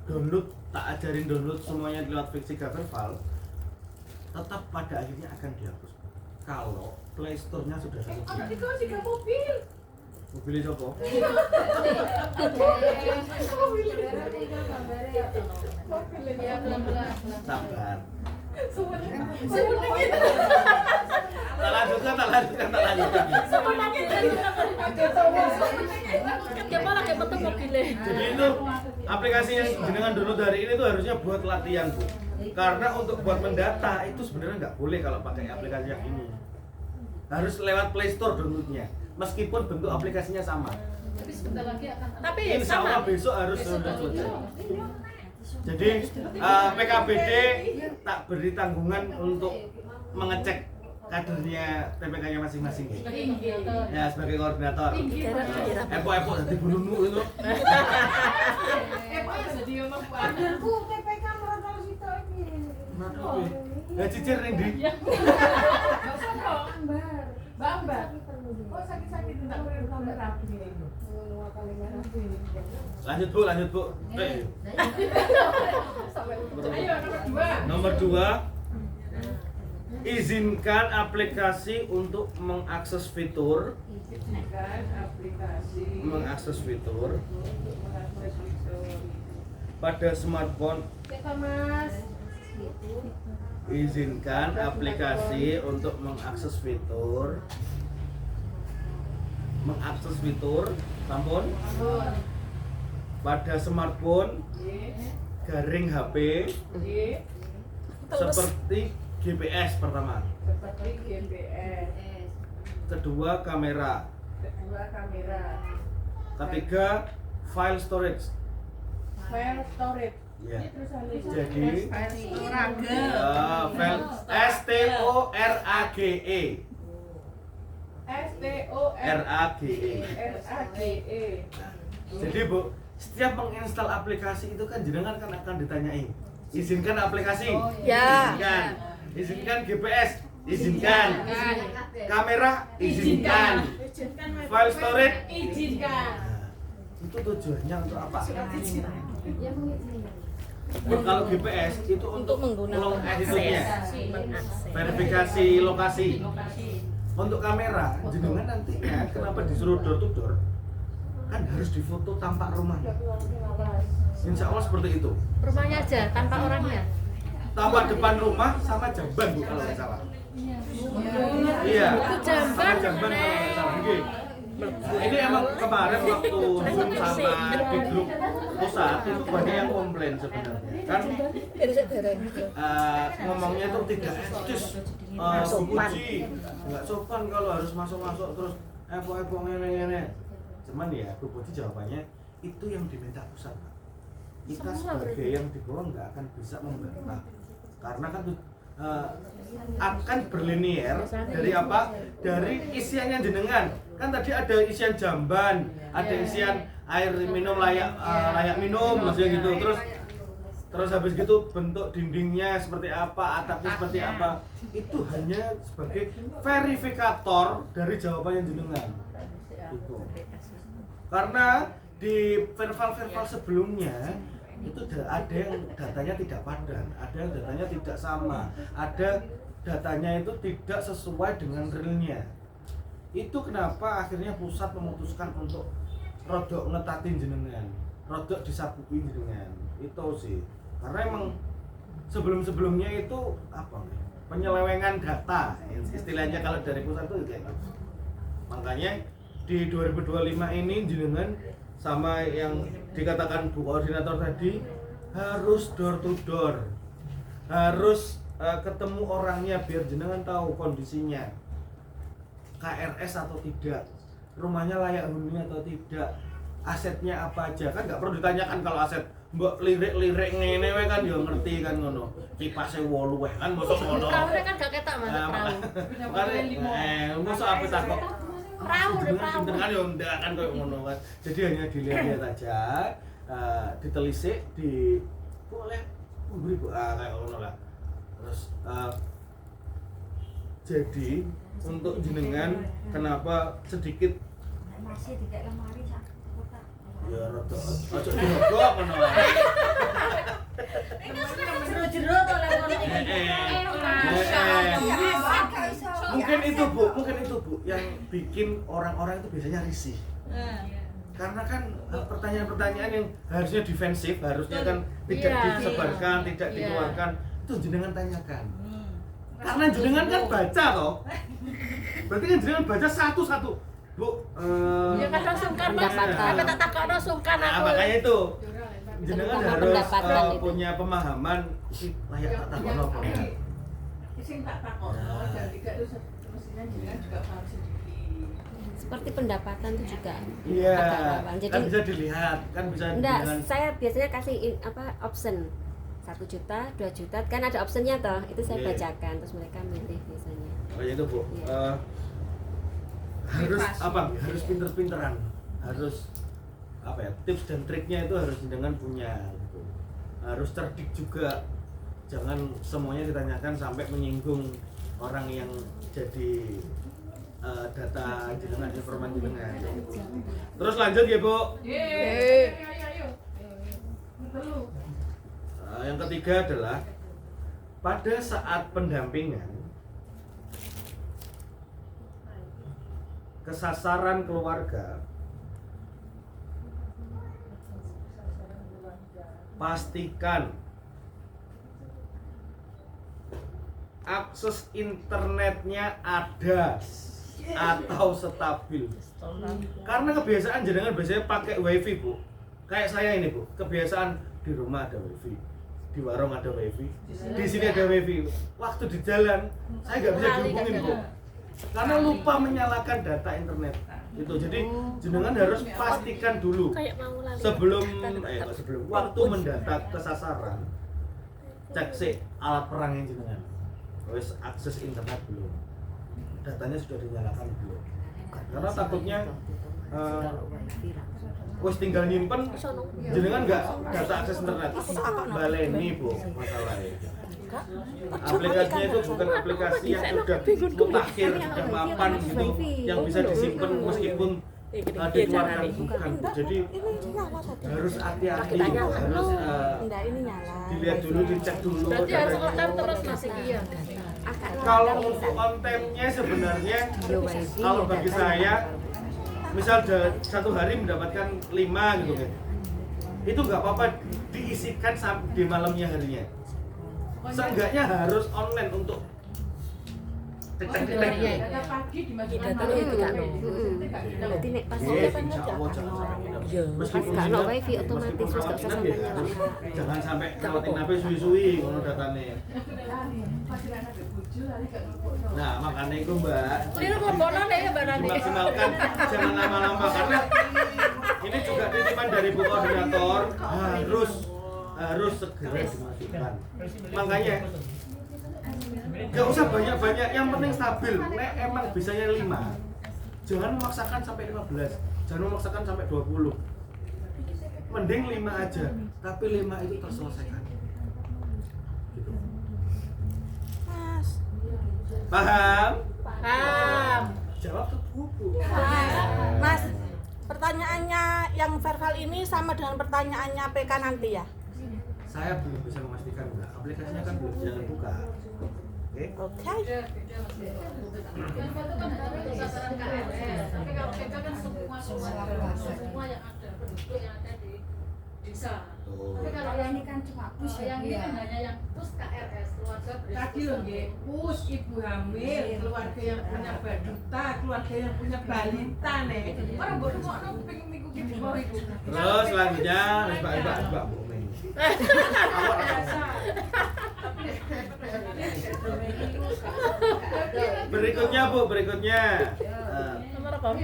download, tak ajarin download semuanya lewat fiksi cover file, tetap pada akhirnya akan dihapus kalau Play Store-nya sudah tersedia. itu juga mobil. Mobilnya siapa? Sabar. Tak lanjutkan. Jadi itu aplikasi yang jenengan download hari ini tuh harusnya buat latihan Bu. Karena untuk buat mendata itu sebenarnya nggak boleh kalau pakai aplikasi yang ini. Harus lewat Play Store downloadnya. Meskipun bentuk aplikasinya sama. Tapi sebentar lagi akan. Tapi Insya Allah besok harus sudah selesai. Jadi PKBD tak beri tanggungan untuk mengecek kadernya TPK-nya masing-masing. Ya sebagai koordinator. Epo jadi bulunmu itu. Jadi omong Kaderku TPK merantau situ ini. Ya cicir nih di. Bambar. Oh sakit-sakit enggak boleh tambah rapi ini. Lanjut Bu. Ayo Nomor 2. Izinkan aplikasi untuk mengakses fitur pada smartphone. Izinkan aplikasi untuk mengakses fitur sampun pada smartphone garing HP seperti GPS pertama. Kedua kamera. Ketiga file storage. Ya. Jadi Storage. file STORAGE. RAGE. Jadi Bu, setiap menginstal aplikasi itu kan jenengan kan akan ditanyai, izinkan aplikasi, Ya. izinkan GPS, izinkan, kamera, izinkan, file storage, Izinkan. Nah, itu tujuannya untuk apa? Kalau GPS itu untuk menggunakan attitude-nya, verifikasi lokasi. Untuk kamera, jenengan nantinya kenapa disuruh door to door? Kan harus difoto tampak rumahnya. Insya Allah seperti itu. Rumahnya aja tanpa orangnya. Tampak depan rumah sama jamban Bu kalau nggak salah. Iya. Sama jamban kalau nggak salah. Nggih. Ini emang kemarin waktu Zoom sama di grup pusat itu banyak yang komplain sebenarnya. Kan ngomongnya itu tidak etis, Puji, nggak sopan kalau harus masuk terus epo ngene. Cuman ya Bu Puji jawabannya itu yang diminta pusat, Pak. Kita sebagai yang di bawah nggak akan bisa membantah karena kan akan berlinier dari apa? Dari isiannya jenengan. Kan tadi ada isian jamban, ada isian air minum layak minum maksudnya gitu. Terus habis gitu bentuk dindingnya seperti apa, atapnya seperti apa. Itu hanya sebagai verifikator dari jawabannya jenengan. Itu. Karena di verbal sebelumnya itu ada yang datanya tidak padan, ada yang datanya tidak sama, ada datanya itu tidak sesuai dengan realnya. Itu kenapa akhirnya pusat memutuskan untuk rodok ngetatin jenengan, rodok disabuki jenengan. Itu sih. Karena emang sebelum-sebelumnya itu apa nih? Penyelewengan data, istilahnya kalau dari pusat itu kayak gitu. Makanya di 2025 ini jenengan sama yang dikatakan Bu Koordinator tadi harus door to door, harus ketemu orangnya biar jenengan tahu kondisinya, KRS atau tidak, rumahnya layak huni atau tidak, asetnya apa aja. Kan nggak perlu ditanyakan kalau aset mbok lirik-lirik ngene wae kan ya ngerti kan ngono. Kipase 8 wae kan mosok ngono. Perahunya kan gak ketok Mas, perahu. Makanya mosok apa tak kok Perahu deh, perahu. kan ya ndak kan koyo ngono kan. Jadi hanya dilihat-lihat aja, ditelisik, boleh memberi kayak ngono lah. Terus jadi untuk jenengan kenapa sedikit Masih tidak lemari sak kotak. ya rada ojo diogok ngono wae. Jero to lek ngono Mungkin itu Bu yang bikin orang-orang itu biasanya risih. Karena kan pertanyaan-pertanyaan yang harusnya defensif, harusnya kan tidak disebarkan, tidak dikeluarkan, itu jenengan tanyakan. Karena jenengan kan baca toh. Berarti kan jenengan baca satu-satu. Bu, Ya kadang sungkan Mas, tapi tak takokno sungkan aku. makanya itu jenengan harus Pendapatan itu. punya pemahaman sih layak tak takono apa enggak. sing tak takono dan tiga itu mestinya jenengan juga paham sedikit. Seperti pendapatan itu juga Iya, agak rawan. Jadi kan bisa dilihat, kan bisa enggak, dengan saya biasanya kasih option 1 juta, 2 juta, kan ada optionnya toh, itu saya Iya. bacakan terus mereka milih biasanya. oh itu Bu. Harus apa? Harus pinter-pinteran, harus apa ya? Tips dan triknya itu harus dengan punya. Gitu. Harus cerdik juga. Jangan semuanya ditanyakan sampai menyinggung orang yang jadi data jenengan, informasi jenengan. Terus lanjut ya Bu. Ayo. Yang ketiga adalah pada saat pendampingan kesasaran keluarga, pastikan akses internetnya ada atau stabil. Karena kebiasaan jenengan biasanya pakai wifi Bu. Kayak saya ini Bu, kebiasaan di rumah ada wifi, di warung ada wifi, di sini ada wifi. Waktu di jalan saya nggak bisa dihubungin Bu, karena lupa menyalakan data internet. Itu jadi jenengan harus pastikan dulu Kayak mau lali. sebelum waktu mendata ke sasaran, cek sih alat perangnya jenengan. Wes akses internet belum, datanya sudah dinyalakan belum? Karena takutnya wes tinggal nyimpen, jenengan nggak data akses internet, baleni bu masalahnya. Aplikasinya itu bukan aplikasi yang sudah mutakhir, sudah mapan gitu, yang bisa disimpan meskipun dikeluarkan bukan. Jadi harus hati-hati, harus Enggak, ini nyala. dilihat dulu, dicek dulu. Berarti harus konten terus masih iya. Kalau untuk kontennya sebenarnya, kalau bagi saya, misal satu hari mendapatkan 5 gitu kan, itu nggak apa-apa diisikan di malamnya harinya. Seenggaknya harus online untuk tek-tek-tek. Data pagi dimasukin Datanya itu kan. Berarti nek pas Yes, insya Allah jangan sampai minum. Meskipun Pas kalau minum, wifi otomatis meskipun wis gak usah minum, sampai ya nyalakan. harus jangan sampai ngelewatin HP suwi-suwi ngono datane. Nah, makanya itu Mbak, Keliru ngomongnya ya Mbak Nani. dimaksimalkan jangan lama-lama karena ini juga titipan dari Bu Koordinator, harus segera dimasukkan. Makanya gak usah banyak-banyak, yang penting stabil. Nek emang bisanya 5, jangan memaksakan sampai 15, jangan memaksakan sampai 20. Mending 5 aja, tapi 5 itu terselesaikan. Gitu. Mas. Paham? Paham. Jawab tuh Bu. Mas, pertanyaannya yang verbal ini sama dengan pertanyaannya PK nanti ya? Saya belum bisa memastikan Mbak. Aplikasinya kan belum bisa dibuka. Oke? Oke. Sasaran KRS. Tapi kalau PK kan semua yang ada penduduk yang ada di desa. Tapi kalau yang ini kan cuma push yang ini ya. kan hanya yang push KRS, keluarga Tadi loh nggih, push ibu hamil, keluarga yang punya balita, keluarga yang punya balita nih. Orang bodoh mau pengen minggu gitu mau itu. Terus selanjutnya, Mbak. Berikutnya Bu, berikutnya. nomor 4.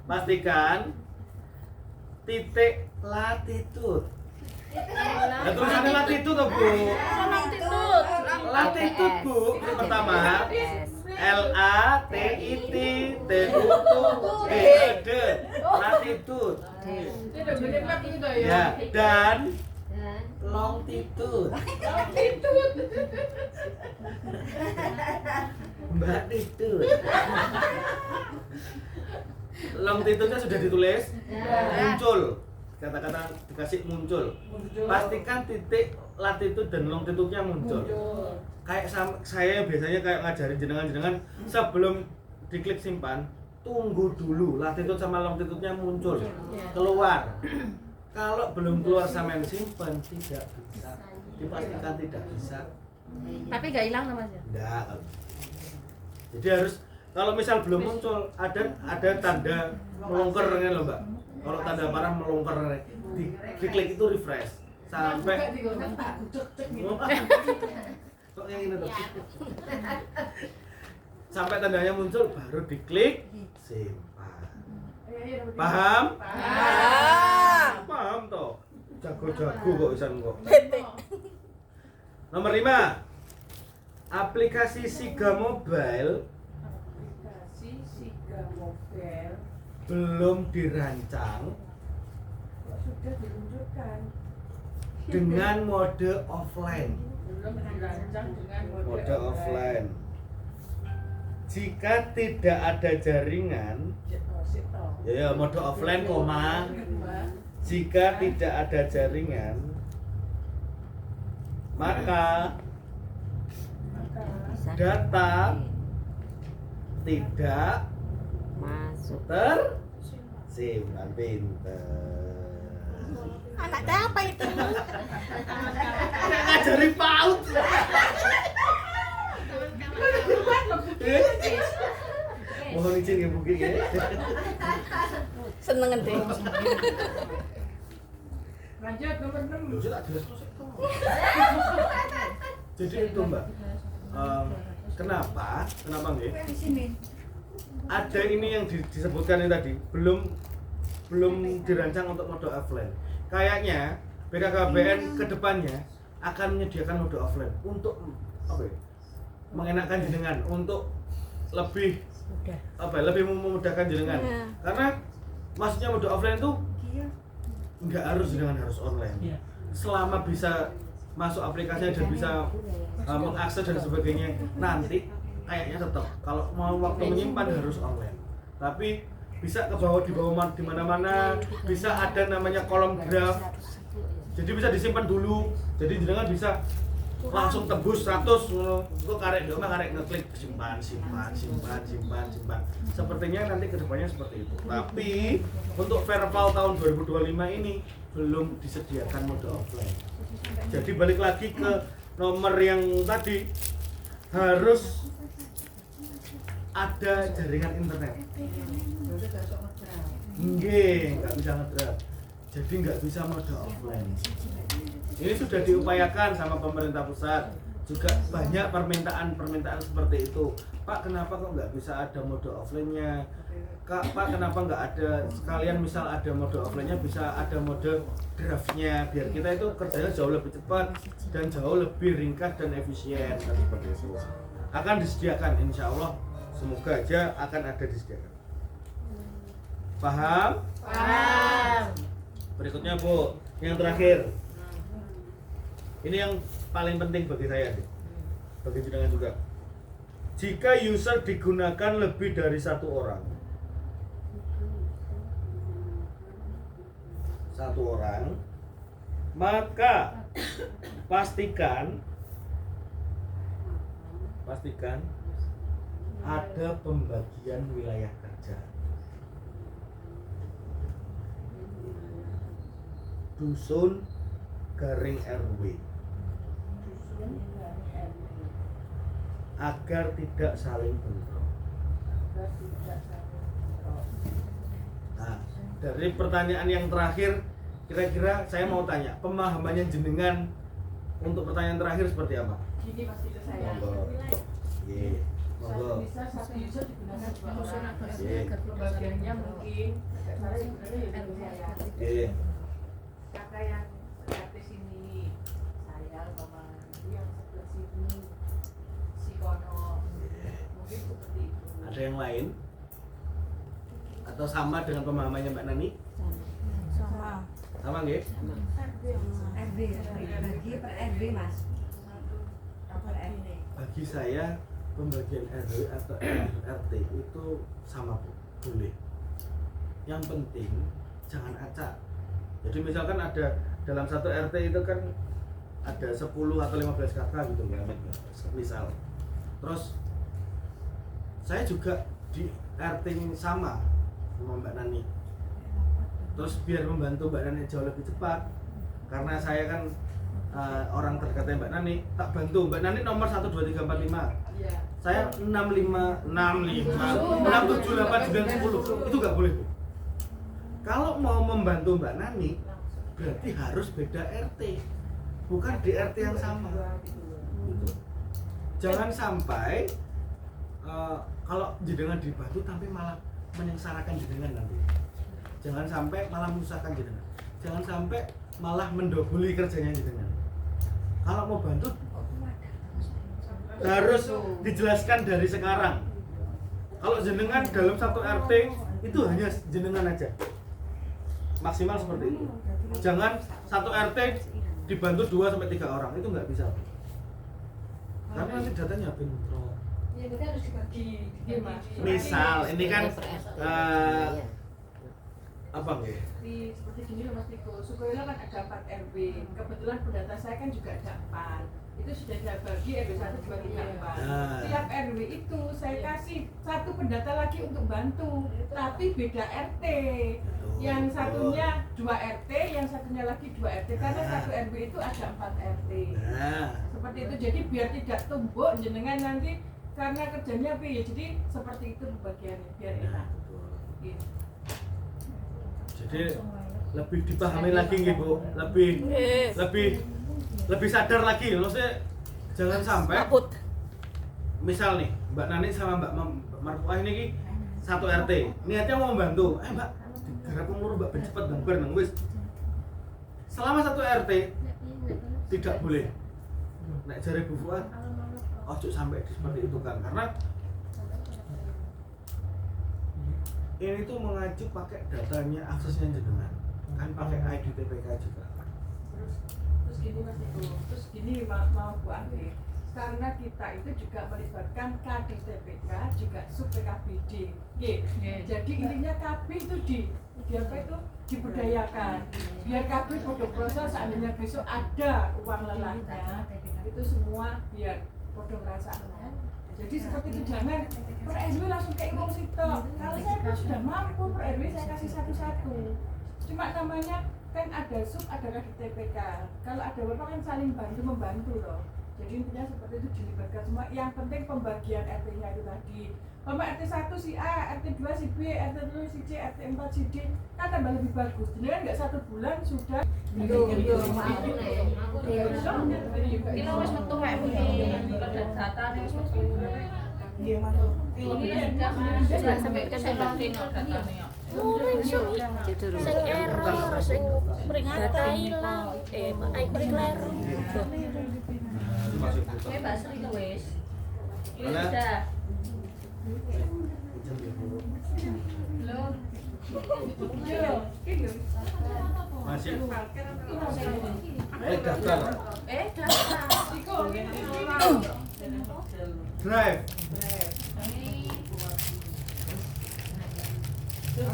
Pastikan titik latitude. Nah, tulisannya latitude tuh Bu. Latitude Bu, yang pertama LATITUDE, latitude. Tidak benar map itu ya. Ya, dan longitude. Mbak Titude. Longitude-nya sudah ditulis, muncul. Kata-kata dikasih muncul. Pastikan titik latitude dan longitude-nya muncul. Kayak saya biasanya kayak ngajarin jenengan sebelum diklik simpan, tunggu dulu latitude sama longitude-nya muncul, keluar. Kalau belum keluar sama yang simpan tidak bisa, dipastikan tidak bisa. Tapi nggak hilang Mas ya? Enggak. Jadi harus kalau misal belum muncul ada tanda melongker ini loh Mbak. Kalau tanda parah melongker diklik itu refresh sampai kok yang ini tuh. Sampai tandanya muncul baru diklik simpan. Paham? Paham toh? Jago-jago kok isan kok. Nomor 5. Aplikasi Siga Mobile belum dirancang Sudah diluncurkan. dengan mode offline. Belum dirancang dengan Mode offline. Jika tidak ada jaringan, ya mode offline koma. Jika tidak ada jaringan, maka data tidak Masuk. tersimpan. Pinter. Anaknya apa itu? Ngajari PAUD. Mohon izin ya mungkin ya. Seneng deh. Lanjut nomor 6. Loh, saya tak jelas kok, saya tahu. Jadi itu Mbak, Kenapa? Kenapa nggih? Kue di sini. Ada ini yang disebutkan ini tadi, belum dirancang untuk mode offline. Kayaknya BKKBN kedepannya akan menyediakan mode offline untuk apa ya? Mengenakkan jenengan, untuk lebih Udah. apa ya, lebih memudahkan jenengan. Iya. Karena maksudnya mode offline itu Iya. nggak harus jenengan harus online. Iya. Selama bisa masuk aplikasinya dan bisa mengakses dan sebagainya, nanti kayaknya tetap kalau mau waktu menyimpan harus online. Tapi bisa ke bawah, di bawah di mana-mana, bisa ada namanya kolom graf. Jadi bisa disimpan dulu. Jadi jenengan bisa langsung tebus 100 ngono. Kok karek ndok mah karek ngeklik simpan. Sepertinya nanti kedepannya seperti itu. Tapi untuk Verval tahun 2025 ini belum disediakan mode offline. Jadi balik lagi ke nomor yang tadi, harus ada jaringan internet. Nggak bisa ngedrag. Jadi nggak bisa mode offline. Ini sudah diupayakan sama pemerintah pusat. Juga banyak permintaan seperti itu. Pak, kenapa kok nggak bisa ada mode offline-nya? Pak, kenapa nggak ada sekalian, misal ada mode offline-nya, bisa ada mode draft-nya, biar kita itu kerjanya jauh lebih cepat dan jauh lebih ringkas dan efisien, kan seperti itu. Akan disediakan, insya Allah, semoga aja akan ada disediakan. Paham? Paham. Berikutnya Bu, yang terakhir. Ini yang paling penting bagi saya, bagi jenengan juga. Jika user digunakan lebih dari satu orang, maka pastikan ada pembagian wilayah kerja. Dusun garing RW, agar tidak saling bentrok. Nah, dari pertanyaan yang terakhir, kira-kira saya mau tanya, pemahamannya jenengan untuk pertanyaan terakhir seperti apa? Gini Mas itu saya. Monggo. Nggih, monggo. Bisa satu user digunakan dua orang. Nggih. Pembagiannya mungkin agak salah sebenarnya ya dari saya. Nggih. Kakak yang RT sini, saya sama yang sebelah sini, si Kono, mungkin seperti itu. Ada yang lain? Atau sama dengan pemahamannya Mbak Nani? Sama. Sama nggih? RW, bagi per RW Mas. Per RW. Bagi saya pembagian RW atau RT itu sama Bu, boleh. Yang penting jangan acak. Jadi misalkan ada dalam satu RT itu kan ada 10 atau 15 kakak gitu kan, misal. Terus saya juga di RT ini sama Mbak Nani. Terus biar membantu Mbak Nani jauh lebih cepat, karena saya kan orang terdekatnya Mbak Nani, tak bantu Mbak Nani nomor 1, 2, 3, 4, 5. Iya. Saya 6, 7, 8, 9, 10. Itu nggak boleh Bu. Kalau mau membantu Mbak Nani, berarti harus beda RT, bukan di RT yang sama. Gitu. Jangan sampai kalau jenengan dibantu tapi malah menyengsarakan jenengan nanti. Jangan sampai malah menyusahkan jenengan. Jangan sampai malah mendobeli kerjanya jenengan. Kalau mau bantu harus dijelaskan dari sekarang. Kalau jenengan dalam satu RT itu hanya jenengan aja. Maksimal seperti itu. Jangan satu RT dibantu 2 sampai 3 orang, itu nggak bisa. Karena nanti datanya bentrok. Ya berarti harus dibagi. Iya, Mas. Misal ini kan apa nggih? Seperti gini loh Mas Tiko, Sukoyola kan ada 4 RW. Kebetulan pendata saya kan juga ada 4. Itu sudah saya bagi RW 1, 2, 3, 4. Nah. Tiap RW itu saya kasih satu pendata lagi untuk bantu, tapi beda RT. Yang satunya 2 RT, yang satunya lagi 2 RT, karena satu RW itu ada 4 RT. Nah, Seperti itu, jadi biar tidak tumbuk jenengan nanti karena kerjanya piye. Jadi seperti itu pembagiannya biar enak. betul. Gitu. Jadi lebih dipahami lagi nggih Bu, lebih sadar lagi. Maksudnya jangan sampai Takut. misal nih Mbak Nani sama Mbak Marfuah ini satu RT, niatnya mau membantu, Mbak, digarap umur Mbak ben cepet gambar nang wis. Selama satu RT tidak boleh. Nek jare Bu Fuad, ojo sampai seperti itu kan, karena ini tuh mengacu pakai datanya aksesnya jenengan, kan pakai ID TPK juga. Terus gini Mas Eko, terus gini mau Bu Andi, karena kita itu juga melibatkan KDTPK juga sub PKBD. Jadi intinya KB itu di apa itu dibudayakan, biar KB pada proses seandainya besok ada uang lelahnya itu semua biar pada merasakan. Jadi seperti itu, jangan per RW langsung kayak uang situ. Kalau saya pun sudah mampu per RW saya kasih satu-satu. Cuma namanya kan ada sub, ada KDTPK. Kalau ada bapak kan saling bantu membantu loh. Jadi intinya seperti itu dilibatkan semua. Yang penting pembagian RT-nya itu tadi. Bapak RT 1 si A, RT 2 si B, RT 3 si C, RT 4 si D kan tambah lebih bagus. Jadi kan nggak 1 bulan sudah. Ini wis metu kayak begini, datanya wis metu. Iya mantuk. Sudah sampai ke datanya. Orang sing error, sing peringatan ilang, kleru. Kayak Mbak Sri wis. Ini Mana? sudah. Belum. Masih daftar Daftar. drive.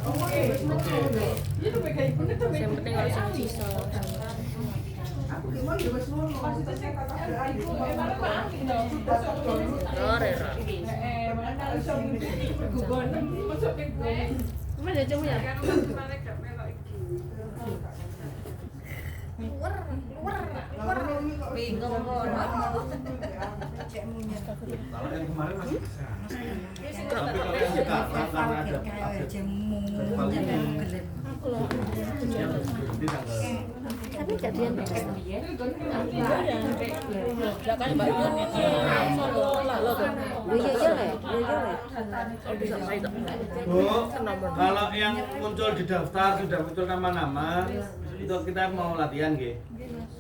Oke. Itu PKI pun itu Yang penting harus yang bisa. Aku gimana ya wis ngono. maksudnya saya katakan ibu mana Pak Andi dong. Rera. Mana iso ngikuti pergugonan masuk ke gue. Mana ada cuma ya? Bingung kono. Cek munyet. Kalau yang kemarin masih bisa. Tapi kalau Tapi yang sekarang karena ada kayak jemu verbal ini, gelem. yang berhenti tanggal. Tapi gak dia Enggak kan Mbak Yun ini solo lalu tuh. Bu, kalau yang muncul di daftar sudah muncul nama-nama, itu kita mau latihan, nggih.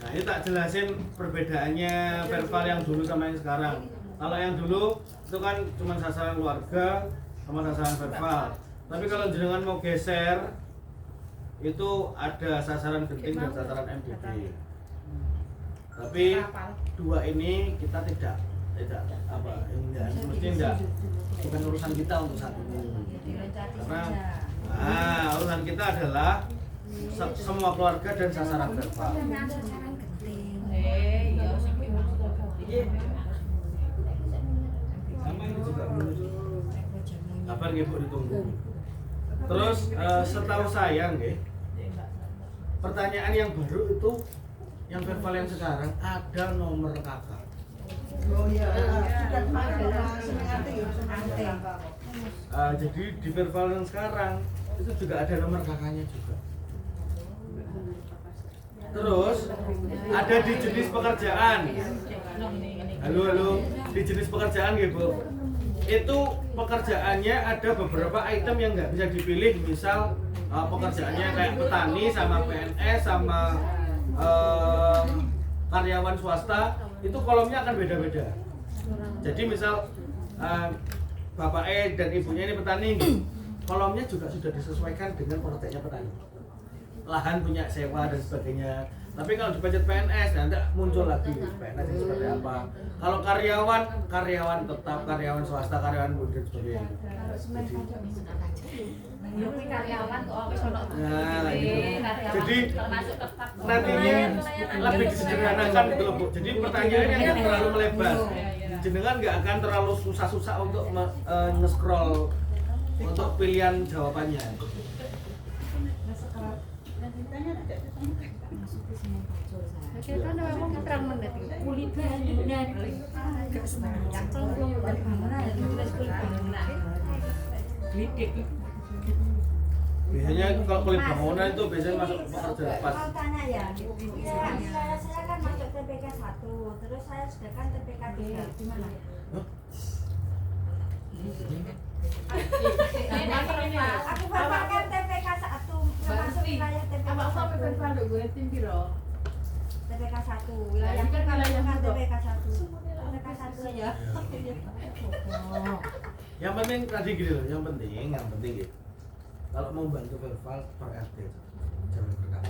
Nah, ini tak jelasin perbedaannya verbal yang dulu sama yang sekarang. Kalau yang dulu itu kan cuma sasaran keluarga sama sasaran verbal. Tapi kalau jenengan mau geser, itu ada sasaran genting dan sasaran MDB. Tapi dua ini kita tidak apa, enggak, mesti bukan urusan kita untuk saat ini. Karena urusan kita adalah semua keluarga dan sasaran verbal. Sama ini juga muncul. Kapan nggih Bu ditunggu? Terus setahu saya nggih, pertanyaan yang baru itu yang verbal yang sekarang ada nomor kakak. Oh iya, sudah senengate ya senengate. Jadi di verbal yang sekarang itu juga ada nomor kakaknya juga. Terus ada di jenis pekerjaan. Halo, di jenis pekerjaan gitu. Itu pekerjaannya ada beberapa item yang nggak bisa dipilih, misal pekerjaannya kayak petani sama PNS sama karyawan swasta, itu kolomnya akan beda-beda. Jadi misal bapak dan ibunya ini petani, kolomnya juga sudah disesuaikan dengan prakteknya petani. Lahan punya sewa dan sebagainya. Tapi kalau di budget PNS nanti muncul lagi PNS itu seperti apa. Kalau karyawan tetap, karyawan swasta, karyawan dan sebagainya. Nah, jadi nantinya lebih disederhanakan gitu loh Bu. Jadi pertanyaannya nggak terlalu melebar. Jenengan nggak akan terlalu susah-susah untuk nge-scroll untuk pilihan jawabannya. Kita memang terang mendet kulit banyak. Gak seneng. Cangkel bangunan ya tulis kulit bangunan. Biasanya kalau kulit bangunan itu biasanya masuk pekerja lepas. Mau tanya ya, saya kan masuk TPK 1, terus saya sedangkan TPK 3, gimana? Aku verbalkan TPK 1 termasuk wilayah TPK Apa apa 1. verval gue tim piro? TPK 1 wilayah Ini kan wilayah kan juga. TPK 1. TPK 1 aja. Yang penting tadi gini loh, yang penting gitu. Kalau mau bantu verbal per RT, jangan berkata.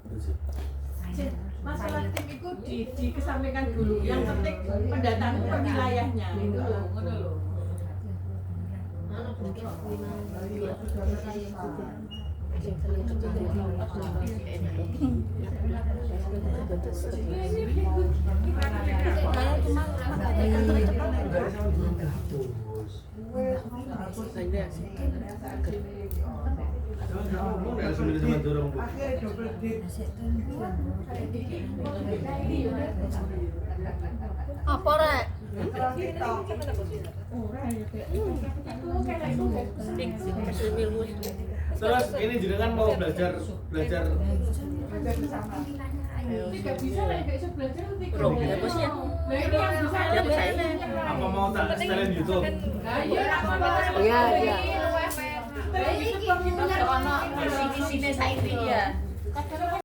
Itu sih. Masalah tim itu dikesampingkan dulu. Yang penting pendataan per wilayahnya itu loh, ngono loh. Ngomong dari sini sama dorong Bu. Apa rek? Terus ini jenengan mau belajar Ini gak bisa lah, gak bisa belajar nanti. Ya bos ya. Nah ini yang bisa Ya, bos, saya. apa mau tak setelin YouTube? Nah iya, apa Iya, iya. Tapi bisa Ono visi-visine saiki ya.